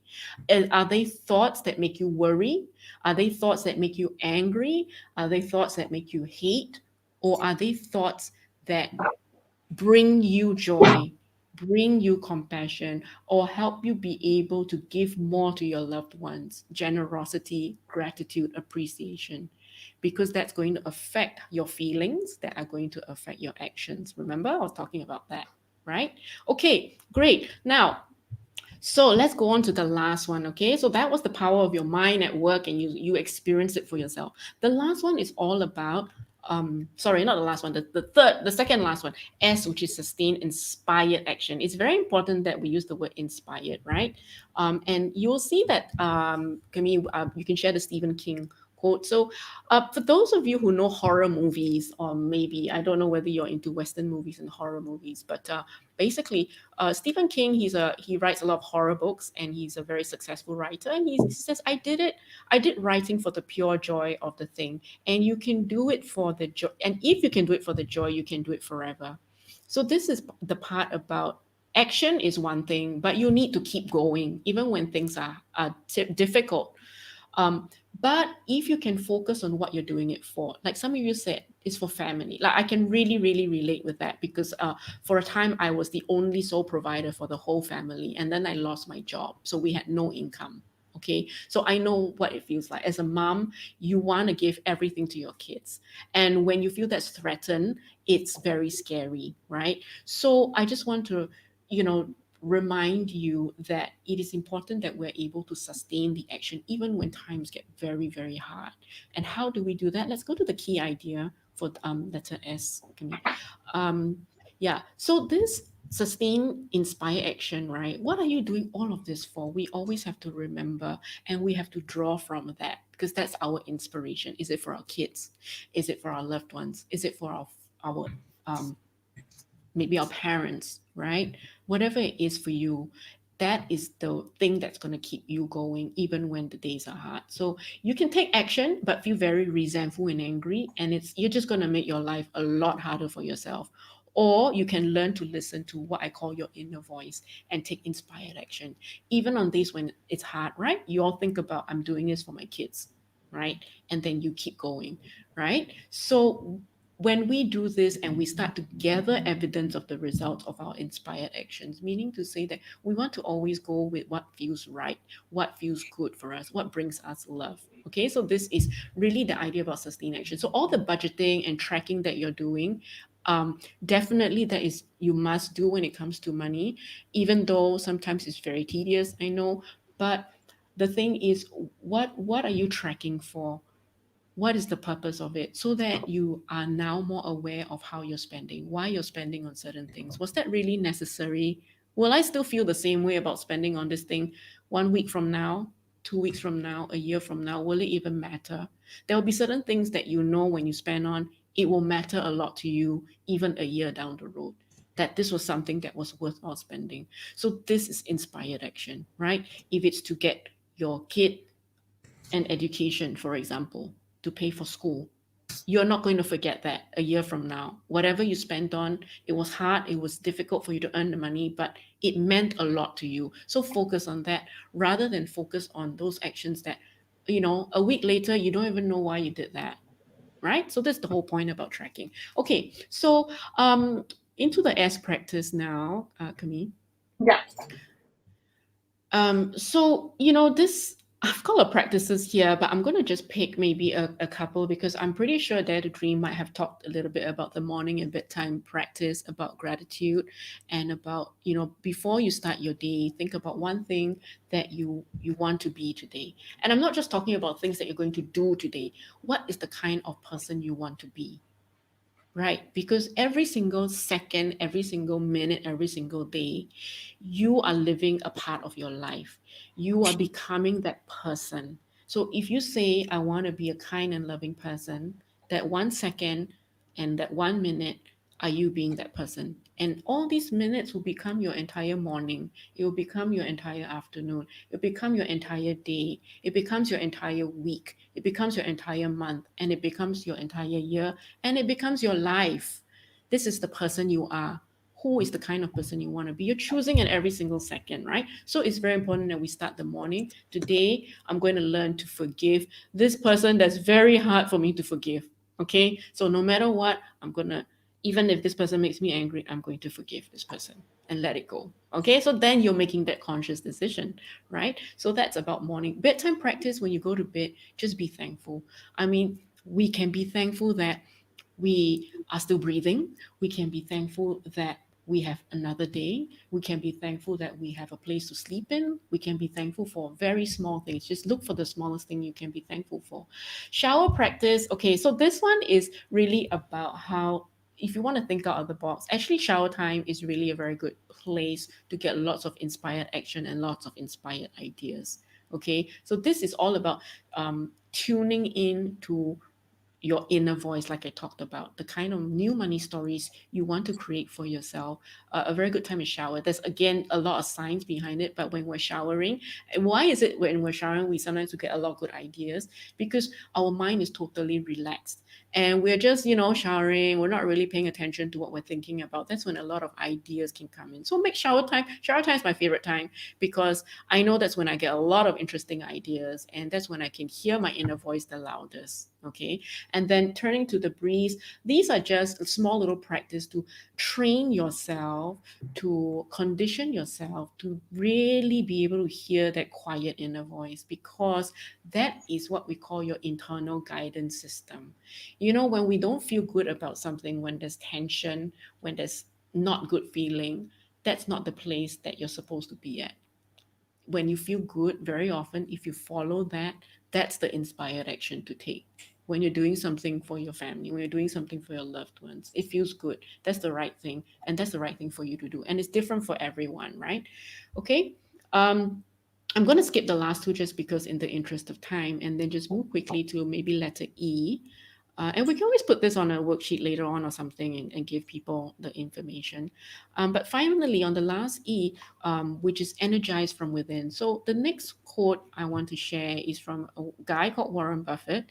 Speaker 2: And are they thoughts that make you worry? Are they thoughts that make you angry? Are they thoughts that make you hate? Or are they thoughts that bring you joy, bring you compassion, or help you be able to give more to your loved ones? Generosity, gratitude, appreciation, because that's going to affect your feelings, that are going to affect your actions. Remember, I was talking about that, right? Okay, great. Now, so let's go on to the last one. Okay, so that was the power of your mind at work, and you experienced it for yourself. The last one is all about sorry, not the last one, the second last one, S, which is sustained inspired action. It's very important that we use the word inspired, right? And you'll see that Camille, you can share the Stephen King quote. So for those of you who know horror movies, or maybe I don't know whether you're into Western movies and horror movies, but basically Stephen King, he writes a lot of horror books, and he's a very successful writer. And he says, I did writing for the pure joy of the thing, and you can do it for the joy. And if you can do it for the joy, you can do it forever. So this is the part about action is one thing, but you need to keep going even when things are difficult. um, but if you can focus on what you're doing it for, like some of you said, it's for family. Like I can really, really relate with that, because for a time I was the only sole provider for the whole family, and then I lost my job, so we had no income. Okay, so I know what it feels like. As a mom, you want to give everything to your kids, and when you feel that's threatened, it's very scary, right? So I just want to, you know, remind you that it is important that we're able to sustain the action even when times get very, very hard. And how do we do that? Let's go to the key idea for letter S, Camille. Yeah, so this sustain, inspire action, right? What are you doing all of this for? We always have to remember, and we have to draw from that, because that's our inspiration. Is it for our kids? Is it for our loved ones? Is it for our um, maybe our parents, right? Whatever it is for you, that is the thing that's going to keep you going even when the days are hard. So you can take action but feel very resentful and angry, and it's you're just going to make your life a lot harder for yourself. Or you can learn to listen to what I call your inner voice and take inspired action even on days when it's hard, right? You all think about, I'm doing this for my kids, right? And then you keep going, right? So when we do this and we start to gather evidence of the results of our inspired actions, meaning to say that we want to always go with what feels right, what feels good for us, what brings us love. Okay, so this is really the idea about sustained action. So all the budgeting and tracking that you're doing, definitely that is you must do when it comes to money, even though sometimes it's very tedious, I know. But the thing is, what are you tracking for? What is the purpose of it, so that you are now more aware of how you're spending, why you're spending on certain things. Was that really necessary? Will I still feel the same way about spending on this thing 1 week from now, 2 weeks from now, a year from now? Will it even matter? There will be certain things that you know when you spend on, it will matter a lot to you even a year down the road, that this was something that was worthwhile spending. So this is inspired action, right? If it's to get your kid an education, for example, to pay for school, you're not going to forget that a year from now. Whatever you spent on, it was hard, it was difficult for you to earn the money, but it meant a lot to you. So focus on that rather than focus on those actions that, a week later, you don't even know why you did that, right? So that's the whole point about tracking. Okay, so into the S practice now, Camille.
Speaker 1: Yeah.
Speaker 2: So this I've got a lot of practices here, but I'm gonna just pick maybe a couple because I'm pretty sure Dare to Dream might have talked a little bit about the morning and bedtime practice, about gratitude, and about before you start your day, think about one thing that you want to be today. And I'm not just talking about things that you're going to do today. What is the kind of person you want to be? Right, because every single second, every single minute, every single day, you are living a part of your life. You are becoming that person. So if you say, I want to be a kind and loving person, that 1 second and that 1 minute, are you being that person? And all these minutes will become your entire morning. It will become your entire afternoon. It will become your entire day. It becomes your entire week. It becomes your entire month. And it becomes your entire year. And it becomes your life. This is the person you are. Who is the kind of person you want to be? You're choosing it every single second, right? So it's very important that we start the morning. Today, I'm going to learn to forgive this person that's very hard for me to forgive. Okay. So no matter what, I'm going to, even if this person makes me angry, I'm going to forgive this person and let it go. Okay. So then you're making that conscious decision, right? So that's about morning. Bedtime practice, when you go to bed, just be thankful. I mean, we can be thankful that we are still breathing. We can be thankful that we have another day. We can be thankful that we have a place to sleep in. We can be thankful for very small things. Just look for the smallest thing you can be thankful for. Shower practice. Okay, so this one is really about how, if you want to think out of the box, actually, shower time is really a very good place to get lots of inspired action and lots of inspired ideas. Okay, so this is all about tuning in to your inner voice, like I talked about, the kind of new money stories you want to create for yourself. A very good time is shower. There's again a lot of science behind it, but when we're showering, and why is it when we're showering we sometimes we get a lot of good ideas? Because our mind is totally relaxed and we're just showering. We're not really paying attention to what we're thinking about. That's when a lot of ideas can come in. So make shower time. Shower time is my favorite time because I know that's when I get a lot of interesting ideas, and that's when I can hear my inner voice the loudest. Okay. And then turning to the breeze, these are just a small little practice to train yourself, to condition yourself to really be able to hear that quiet inner voice, because that is what we call your internal guidance system. When we don't feel good about something, when there's tension, when there's not good feeling, that's not the place that you're supposed to be at. When you feel good, very often, if you follow that, that's the inspired action to take. When you're doing something for your family, when you're doing something for your loved ones, it feels good. That's the right thing. And that's the right thing for you to do. And it's different for everyone, right? Okay. Um, I'm going to skip the last two just because, in the interest of time, and then just move quickly to maybe letter E. And we can always put this on a worksheet later on or something and give people the information. But finally, on the last E, which is energized from within. So the next quote I want to share is from a guy called Warren Buffett.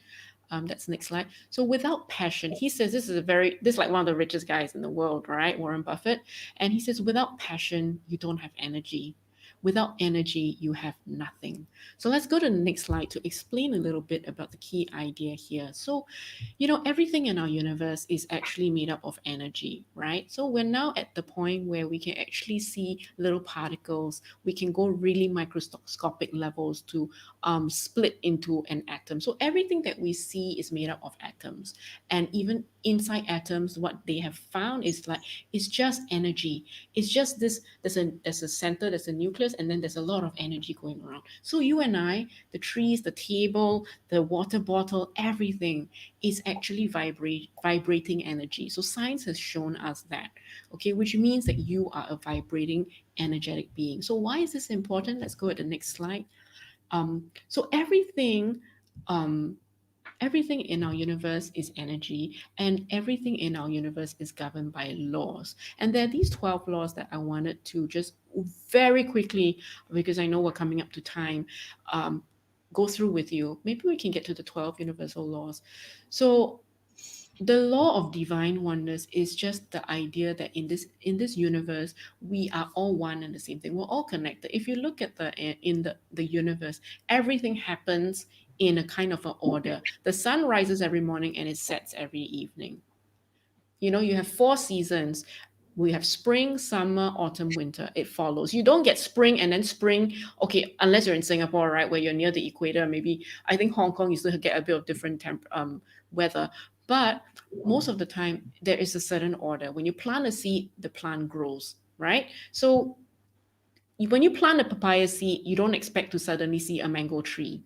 Speaker 2: That's the next slide. So without passion, he says this is like one of the richest guys in the world, right? Warren Buffett. And he says, without passion, you don't have energy. Without energy, you have nothing. So let's go to the next slide to explain a little bit about the key idea here. So everything in our universe is actually made up of energy, right? So we're now at the point where we can actually see little particles. We can go really microscopic levels to split into an atom. So everything that we see is made up of atoms. And even inside atoms, what they have found is like it's just energy. It's just this, there's a center, there's a nucleus, and then there's a lot of energy going around. So you and I, the trees, the table, the water bottle, everything is actually vibrating energy. So science has shown us that, okay, which means that you are a vibrating energetic being. So why is this important? Let's go at the next slide. So um, everything in our universe is energy, and everything in our universe is governed by laws. And there are these 12 laws that I wanted to just very quickly, because I know we're coming up to time, um, go through with you. Maybe we can get to the 12 universal laws. So the law of divine oneness is just the idea that in this universe we are all one and the same thing. We're all connected. If you look at the universe, everything happens in a kind of an order. The sun rises every morning and it sets every evening. You have four seasons. We have spring, summer, autumn, winter. It follows. You don't get spring and then spring. Okay, unless you're in Singapore, right, where you're near the equator. Maybe I think Hong Kong, you still get a bit of different weather. But most of the time, there is a certain order. When you plant a seed, the plant grows, right? So when you plant a papaya seed, you don't expect to suddenly see a mango tree,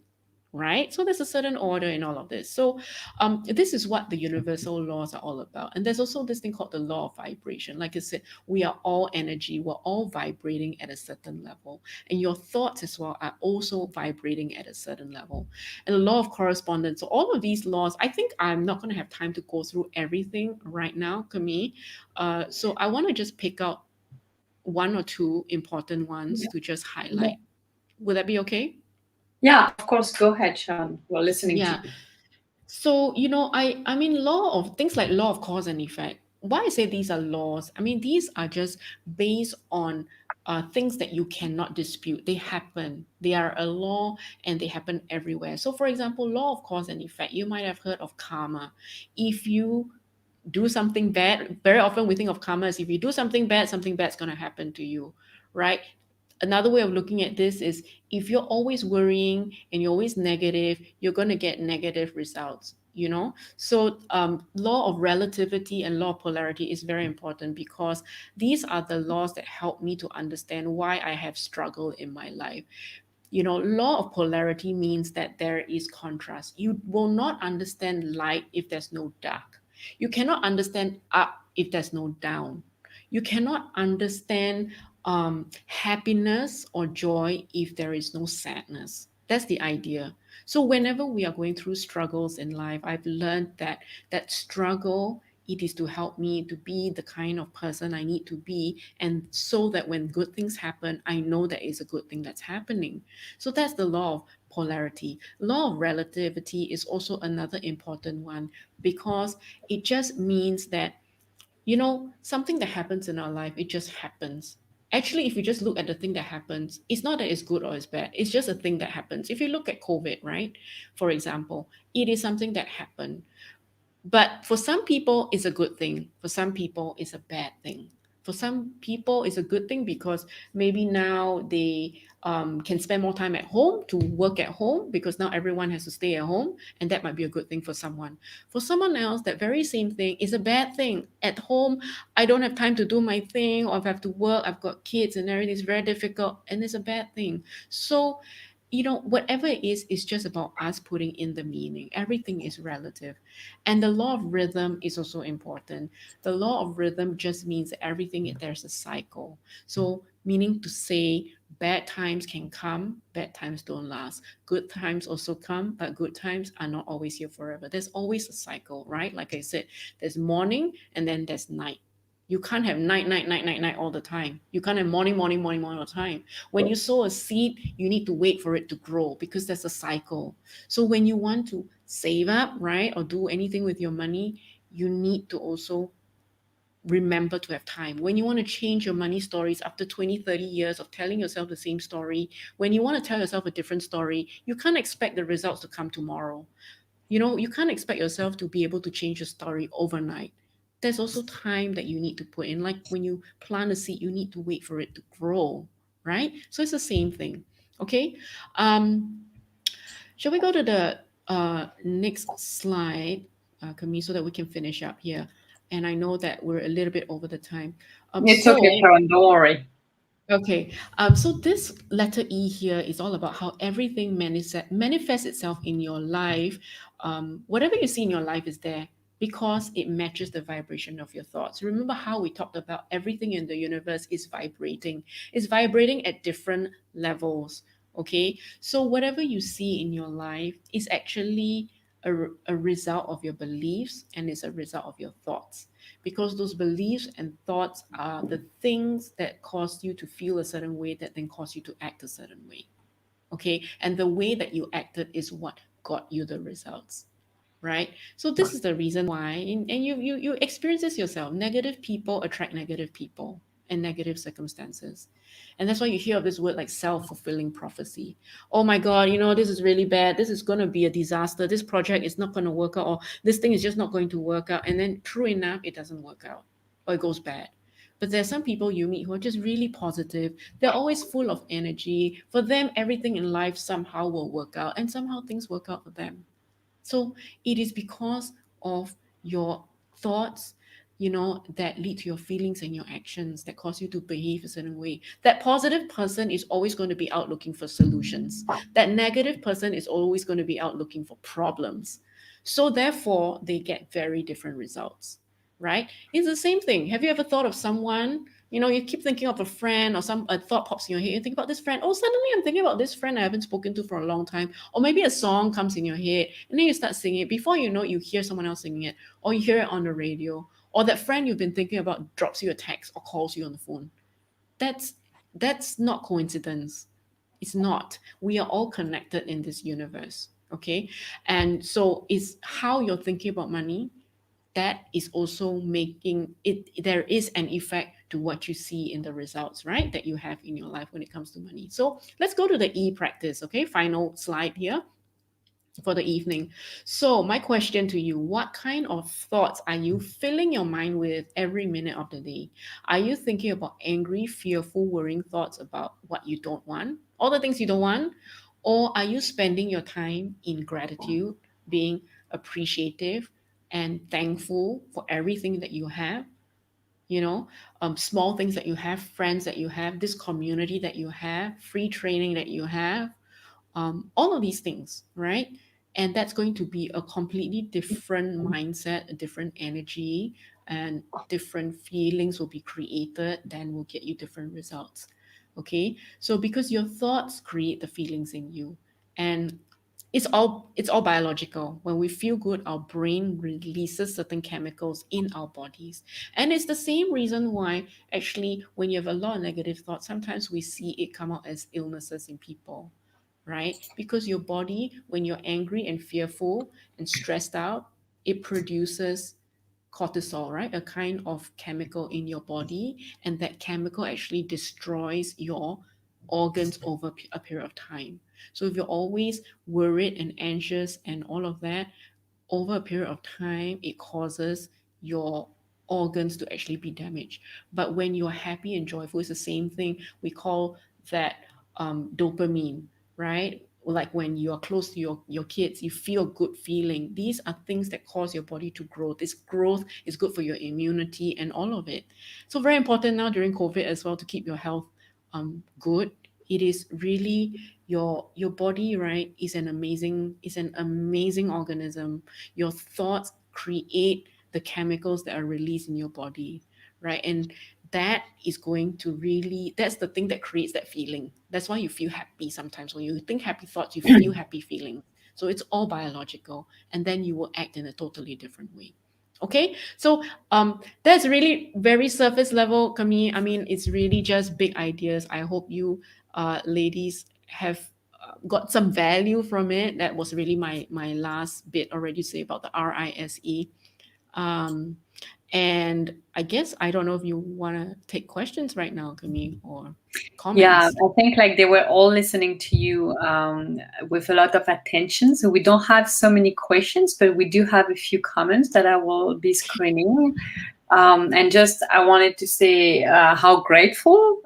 Speaker 2: right? So there's a certain order in all of this. So this is what the universal laws are all about. And there's also this thing called the law of vibration. Like I said, we are all energy. We're all vibrating at a certain level. And your thoughts as well are also vibrating at a certain level. And the law of correspondence. So all of these laws, I think I'm not going to have time to go through everything right now, Camille. So I want to just pick out one or two important ones
Speaker 1: Yeah.
Speaker 2: to just
Speaker 1: Yeah.
Speaker 2: highlight. Would that be okay?
Speaker 1: Yeah, of course. Go ahead, Sharon. We're listening to
Speaker 2: Yeah.
Speaker 1: you.
Speaker 2: So, I mean, law of things like law of cause and effect. Why I say these are laws, I mean, these are just based on things that you cannot dispute. They happen. They are a law and they happen everywhere. So, for example, law of cause and effect, you might have heard of karma. If you do something bad, very often we think of karma as if you do something bad's going to happen to you, right? Another way of looking at this is if you're always worrying and you're always negative, you're going to get negative results. So law of relativity and law of polarity is very important because these are the laws that help me to understand why I have struggled in my life. Law of polarity means that there is contrast. You will not understand light if there's no dark. You cannot understand up if there's no down. You cannot understand happiness or joy if there is no sadness. That's the idea. So whenever we are going through struggles in life, I've learned that struggle, it is to help me to be the kind of person I need to be, and so that when good things happen, I know that is a good thing that's happening. So that's the law of polarity. Law of relativity is also another important one because it just means that something that happens in our life, it just happens. Actually, if you just look at the thing that happens, it's not that it's good or it's bad. It's just a thing that happens. If you look at COVID, right? For example, it is something that happened. But for some people, it's a good thing. For some people, it's a bad thing. For some people, it's a good thing because maybe now they can spend more time at home to work at home because now everyone has to stay at home. And that might be a good thing for someone. For someone else, that very same thing is a bad thing. At home, I don't have time to do my thing, or if I have to work, I've got kids and everything is very difficult, and it's a bad thing. So, whatever it is, it's just about us putting in the meaning. Everything is relative. And the law of rhythm is also important. The law of rhythm just means that everything, there's a cycle. So, meaning to say, Bad times can come, bad times don't last. Good times also come, but good times are not always here forever. There's always a cycle, right? Like I said, there's morning and then there's night. You can't have night, night, night, night, night all the time. You can't have morning, morning, morning, morning all the time. When you sow a seed, you need to wait for it to grow because there's a cycle. So when you want to save up, right, or do anything with your money, you need to also remember to have time. When you want to change your money stories after 20, 30 years of telling yourself the same story, when you want to tell yourself a different story, you can't expect the results to come tomorrow. You can't expect yourself to be able to change your story overnight. There's also time that you need to put in. Like when you plant a seed, you need to wait for it to grow, right? So it's the same thing. Okay. Um, Shall we go to the next slide, Camille, so that we can finish up here? And I know that we're a little bit over the time.
Speaker 1: It's okay, Sharon, don't worry.
Speaker 2: Okay, so this letter E here is all about how everything manifests itself in your life. Whatever you see in your life is there because it matches the vibration of your thoughts. Remember how we talked about everything in the universe is vibrating. It's vibrating at different levels. Okay, so whatever you see in your life is actually a result of your beliefs and it's a result of your thoughts because those beliefs and thoughts are the things that cause you to feel a certain way that then cause you to act a certain way. Okay, and the way that you acted is what got you the results, right? So this is the reason why, and you experience this yourself. Negative people attract negative people and negative circumstances, and that's why you hear of this word like self-fulfilling prophecy. Oh my God, this is really bad. This is going to be a disaster. This project is not going to work out, or this thing is just not going to work out. And then, true enough, it doesn't work out, or it goes bad. But there's some people you meet who are just really positive. They're always full of energy. For them, everything in life somehow will work out, and somehow things work out for them. So it is because of your thoughts, that lead to your feelings and your actions that cause you to behave a certain way. That positive person is always going to be out looking for solutions. That negative person is always going to be out looking for problems. So therefore, they get very different results, right? It's the same thing. Have you ever thought of someone? You keep thinking of a friend or a thought pops in your head. You think about this friend. Oh, suddenly I'm thinking about this friend I haven't spoken to for a long time. Or maybe a song comes in your head and then you start singing it. Before you know it, you hear someone else singing it, or you hear it on the radio, or that friend you've been thinking about drops you a text or calls you on the phone. That's not coincidence. It's not. We are all connected in this universe. Okay. And so it's how you're thinking about money that is also making it, there is an effect to what you see in the results, right, that you have in your life when it comes to money. So let's go to the E practice. Okay, final slide here for the evening. So my question to you, what kind of thoughts are you filling your mind with every minute of the day? Are you thinking about angry, fearful, worrying thoughts about what you don't want, all the things you don't want? Or are you spending your time in gratitude, being appreciative and thankful for everything that you have? Small things that you have, friends that you have, this community that you have, free training that you have, all of these things, right? And that's going to be a completely different mindset, a different energy, and different feelings will be created, then will get you different results. Okay, so because your thoughts create the feelings in you, and it's all biological. When we feel good, our brain releases certain chemicals in our bodies, and it's the same reason why actually when you have a lot of negative thoughts, sometimes we see it come out as illnesses in people, right? Because your body, when you're angry and fearful and stressed out, it produces cortisol, right? A kind of chemical in your body. And that chemical actually destroys your organs over a period of time. So if you're always worried and anxious and all of that, over a period of time, it causes your organs to actually be damaged. But when you're happy and joyful, it's the same thing. We call that dopamine, right? Like when you are close to your kids, you feel good feeling. These are things that cause your body to grow. This growth is good for your immunity and all of it. So very important now during COVID as well to keep your health good. It is really your body, right, is an amazing organism. Your thoughts create the chemicals that are released in your body, right? And that is going to really, that's the thing that creates that feeling. That's why you feel happy sometimes. When you think happy thoughts, you feel happy feelings. So it's all biological, and then you will act in a totally different way. Okay, so that's really very surface level, Kami. I mean, it's really just big ideas. I hope you ladies have got some value from it. That was really my last bit already say about the RISE. Um, and I guess I don't know if you want to take questions right now, Kami, or
Speaker 1: Yeah,
Speaker 2: comments.
Speaker 1: I think like they were all listening to you with a lot of attention. So we don't have so many questions, but we do have a few comments that I will be screening. And just I wanted to say how grateful,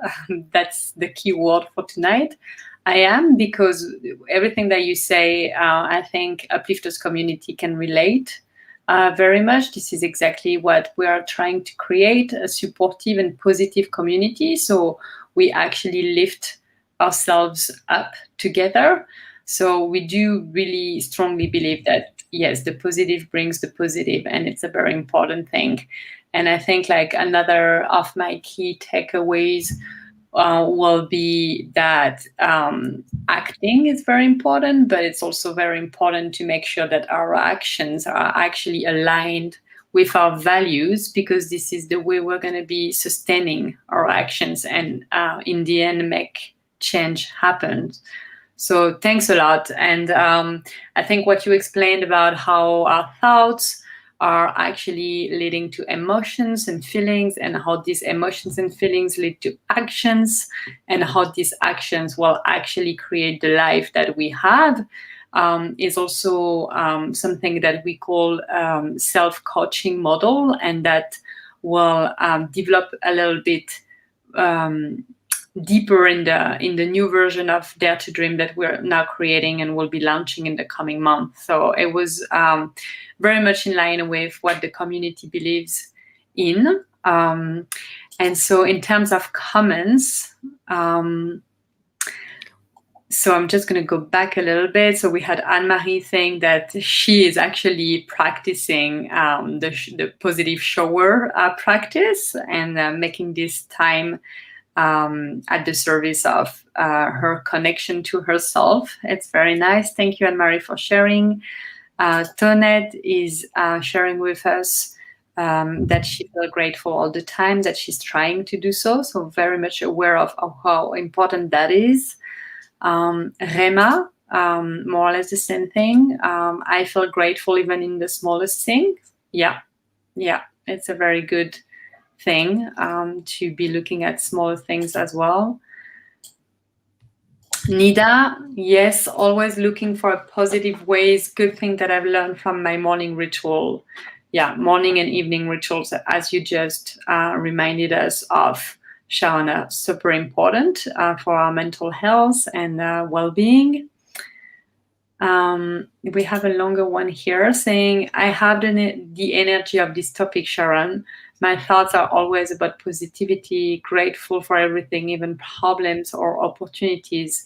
Speaker 1: that's the key word for tonight, I am, because everything that you say, I think Uplifters community can relate very much. This is exactly what we are trying to create, a supportive and positive community. So we actually lift ourselves up together. So we do really strongly believe that, yes, the positive brings the positive, and it's a very important thing. And I think like another of my key takeaways will be that acting is very important, but it's also very important to make sure that our actions are actually aligned with our values, because this is the way we're going to be sustaining our actions and in the end make change happen. So thanks a lot. And I think what you explained about how our thoughts are actually leading to emotions and feelings, and how these emotions and feelings lead to actions, and how these actions will actually create the life that we have, is also something that we call self-coaching model, and that will develop a little bit um, deeper in the new version of Dare to Dream that we're now creating and will be launching in the coming month. So it was very much in line with what the community believes in. And so in terms of comments, so I'm just going to go back a little bit. So we had Anne-Marie saying that she is actually practicing the positive shower practice, and making this time at the service of her connection to herself. It's very nice. Thank you, Anne-Marie, for sharing. Tonette is sharing with us that she feels grateful all the time, that she's trying to do so. So very much aware of how important that is. Rema, more or less the same thing. I feel grateful even in the smallest thing. Yeah, it's a very good thing to be looking at small things as well. Nida, yes, always looking for positive ways. Good thing that I've learned from my morning ritual. Yeah, morning and evening rituals, as you just reminded us of, Sharon, are super important for our mental health and well-being. We have a longer one here saying, I have the energy of this topic, Sharon. My thoughts are always about positivity, grateful for everything, even problems or opportunities,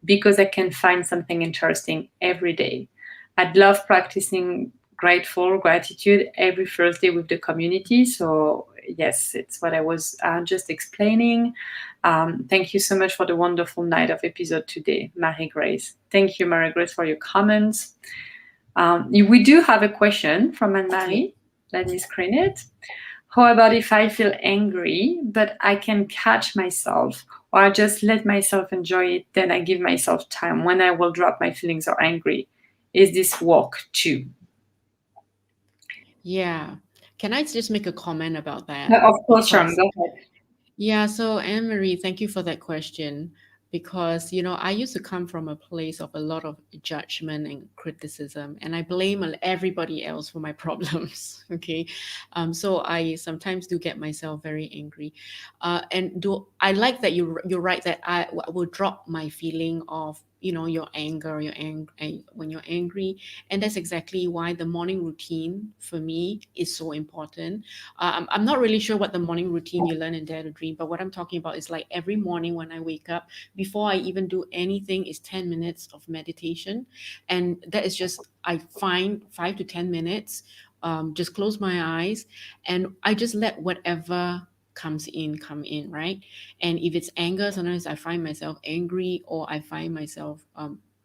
Speaker 1: because I can find something interesting every day. I'd love practicing gratitude every Thursday with the community. So yes, it's what I was just explaining. Thank you so much for the wonderful night of episode today, Marie Grace. Thank you, Marie Grace, for your comments. We do have a question from Anne-Marie. Let me screen it. How about if I feel angry, but I can catch myself, or I just let myself enjoy it, then I give myself time when I will drop my feelings or angry? Is this work too?
Speaker 2: Yeah. Can I just make a comment about that?
Speaker 1: Of course, Sharon,
Speaker 2: Because
Speaker 1: go ahead.
Speaker 2: yeah, so Anne Marie, thank you for that question. Because, I used to come from a place of a lot of judgment and criticism, and I blame everybody else for my problems. Okay. So I sometimes do get myself very angry. And I like that you're right that I will drop my feeling of, your anger, when you're angry. And that's exactly why the morning routine for me is so important. I'm not really sure what the morning routine you learn in Dare to Dream, but what I'm talking about is like every morning when I wake up, before I even do anything, is 10 minutes of meditation. And that is just, I find 5 to 10 minutes, just close my eyes, and I just let whatever come in, right? And if it's anger, sometimes I find myself angry, or I find myself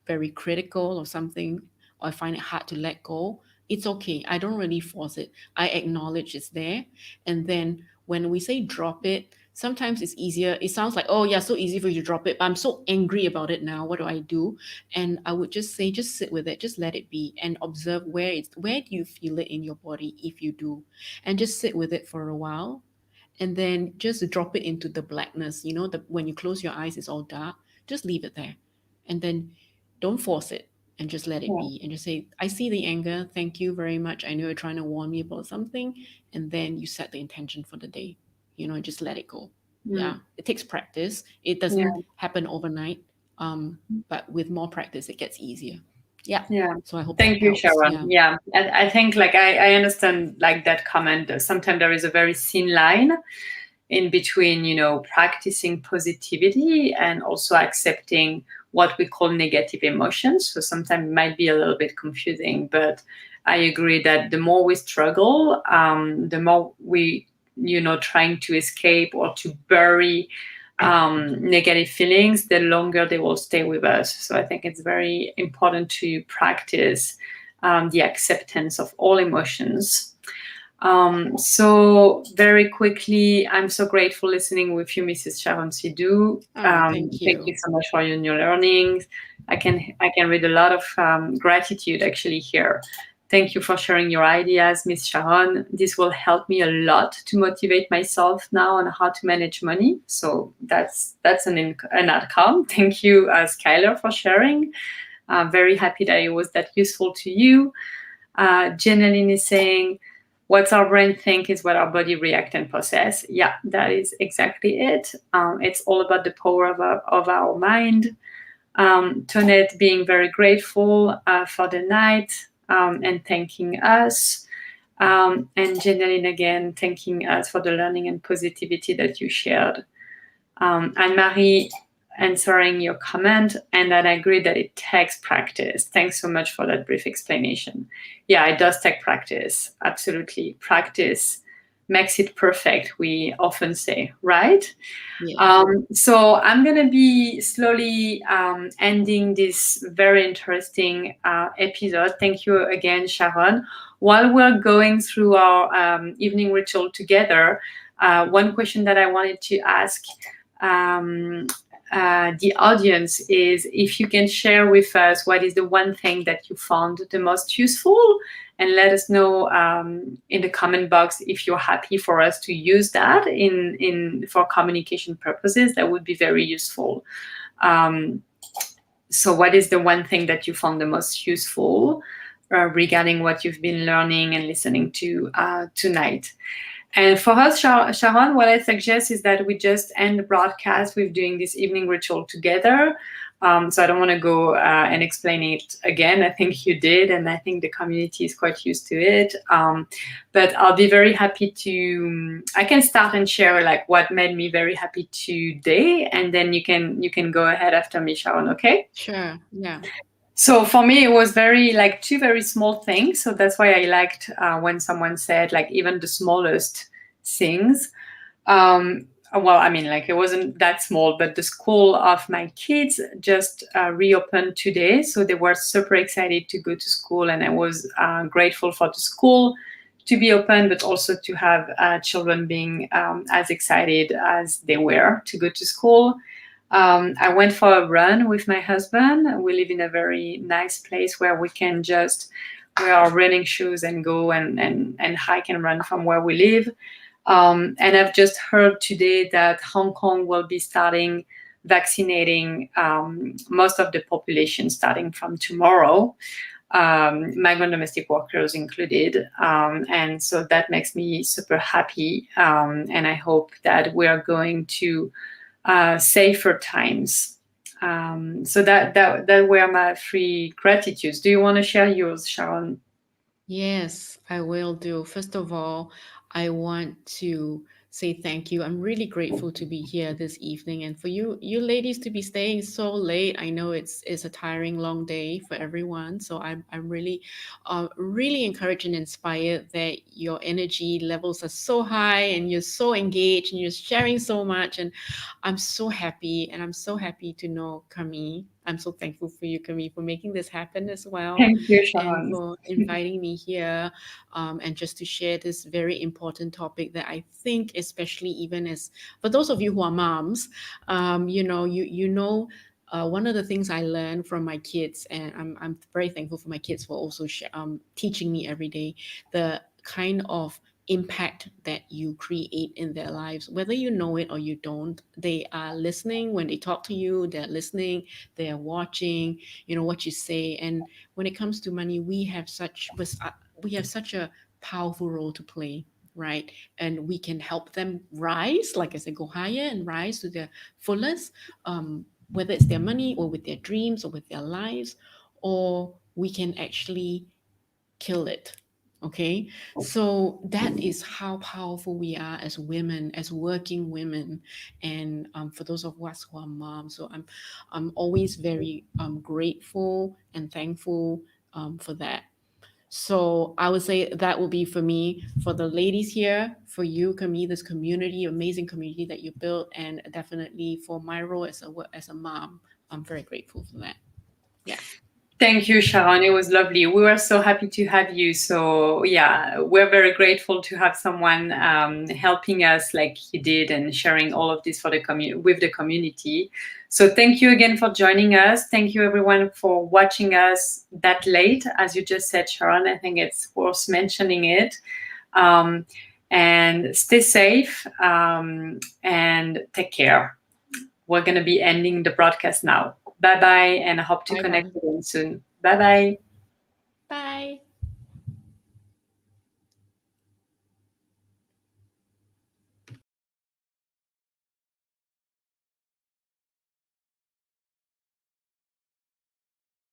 Speaker 2: very critical of something, or I find it hard to let go. It's okay. I don't really force it. I acknowledge it's there. And then when we say drop it, sometimes it's easier. It sounds like, oh yeah, so easy for you to drop it, but I'm so angry about it now. What do I do? And I would just say, just sit with it, just let it be, and observe where do you feel it in your body if you do, and just sit with it for a while, and then just drop it into the blackness. When you close your eyes, it's all dark. Just leave it there, and then don't force it, and just let it
Speaker 1: Yeah.
Speaker 2: be, and just say, I see the anger, thank you very much, I know you're trying to warn me about something. And then you set the intention for the day, and just let it go. Yeah,
Speaker 1: Mm.
Speaker 2: it takes practice. It
Speaker 1: Yeah.
Speaker 2: doesn't happen overnight, but with more practice it gets easier. Yeah.
Speaker 1: Yeah.
Speaker 2: So I hope that
Speaker 1: Thank you,
Speaker 2: helps.
Speaker 1: Sharon.
Speaker 2: Yeah.
Speaker 1: Yeah. And I think like I understand like that comment. Sometimes there is a very thin line in between, practicing positivity and also accepting what we call negative emotions. So sometimes it might be a little bit confusing, but I agree that the more we struggle, the more we, trying to escape or to bury negative feelings, the longer they will stay with us. So I think it's very important to practice the acceptance of all emotions. So very quickly, I'm so grateful listening with you, Mrs. Sharon Sidhu.
Speaker 2: Thank
Speaker 1: Thank
Speaker 2: you.
Speaker 1: you so much for your new learnings. I can read a lot of gratitude actually here. Thank you for sharing your ideas, Miss Sharon. This will help me a lot to motivate myself now on how to manage money. So that's an outcome. Thank you, Skylar, for sharing. Very happy that it was that useful to you. Jeneline is saying, what's our brain think is what our body react and process. Yeah, that is exactly it. It's all about the power of our mind. Tonette being very grateful for the night and thanking us. And Jeneline again thanking us for the learning and positivity that you shared. Anne-Marie answering your comment, and I agree that it takes practice. Thanks so much for that brief explanation. Yeah, it does take practice. Absolutely. Practice makes it perfect, we often say, right?
Speaker 2: Yeah.
Speaker 1: So I'm going to be slowly ending this very interesting episode. Thank you again, Sharon. While we're going through our evening ritual together, one question that I wanted to ask um, the audience is if you can share with us what is the one thing that you found the most useful, and let us know in the comment box if you're happy for us to use that for communication purposes. That would be very useful. So what is the one thing that you found the most useful regarding what you've been learning and listening to tonight? And for us, Sharon, what I suggest is that we just end the broadcast with doing this evening ritual together. So I don't want to go and explain it again. I think you did, and I think the community is quite used to it. But I'll be very happy to. I can start and share like what made me very happy today, and then you can go ahead after me, Sharon. Okay?
Speaker 2: Sure. Yeah.
Speaker 1: So for me, it was two very small things. So that's why I liked when someone said like even the smallest things. Well, I mean, like it wasn't that small, but the school of my kids just reopened today. So they were super excited to go to school. And I was grateful for the school to be open, but also to have children being as excited as they were to go to school. I went for a run with my husband. We live in a very nice place where we can just wear our running shoes and go and hike and run from where we live. And I've just heard today that Hong Kong will be starting vaccinating most of the population starting from tomorrow, migrant domestic workers included. And so that makes me super happy. And I hope that we are going to safer times. So that were my three gratitudes. Do you want to share yours, Sharon?
Speaker 2: Yes, I will do. First of all, I want to say thank you. I'm really grateful to be here this evening, and for you ladies to be staying so late. I know it's a tiring long day for everyone, so I'm really really encouraged and inspired that your energy levels are so high and you're so engaged and you're sharing so much, and I'm so happy, and I'm so happy to know Kami. I'm so thankful for you, Kami, for making this happen as well,
Speaker 1: Thank you,
Speaker 2: and
Speaker 1: Sharon.
Speaker 2: for inviting me here, and just to share this very important topic that I think, especially even as for those of you who are moms, you know. One of the things I learned from my kids, and I'm very thankful for my kids for also teaching me every day, the kind of impact that you create in their lives, whether you know it or you don't. They are listening when they talk to you, they're listening, they're watching, what you say. And when it comes to money, we have such a powerful role to play, right? And we can help them rise, like I said, go higher and rise to their fullest, whether it's their money or with their dreams or with their lives, or we can actually kill it. Okay, so that is how powerful we are as women, as working women, and for those of us who are moms. So I'm always very grateful and thankful for that. So I would say that will be for me, for the ladies here, for you, Camille, this community, amazing community that you built, and definitely for my role as a mom. I'm very grateful for that. Yeah.
Speaker 1: Thank you, Sharon. It was lovely. We were so happy to have you. So yeah, we're very grateful to have someone helping us like you did and sharing all of this for the with the community. So thank you again for joining us. Thank you everyone for watching us that late. As you just said, Sharon, I think it's worth mentioning it. Um, and stay safe and take care. We're going to be ending the broadcast now. Bye bye, and I hope to
Speaker 2: Bye
Speaker 1: connect
Speaker 2: bye.
Speaker 1: again soon. Bye bye.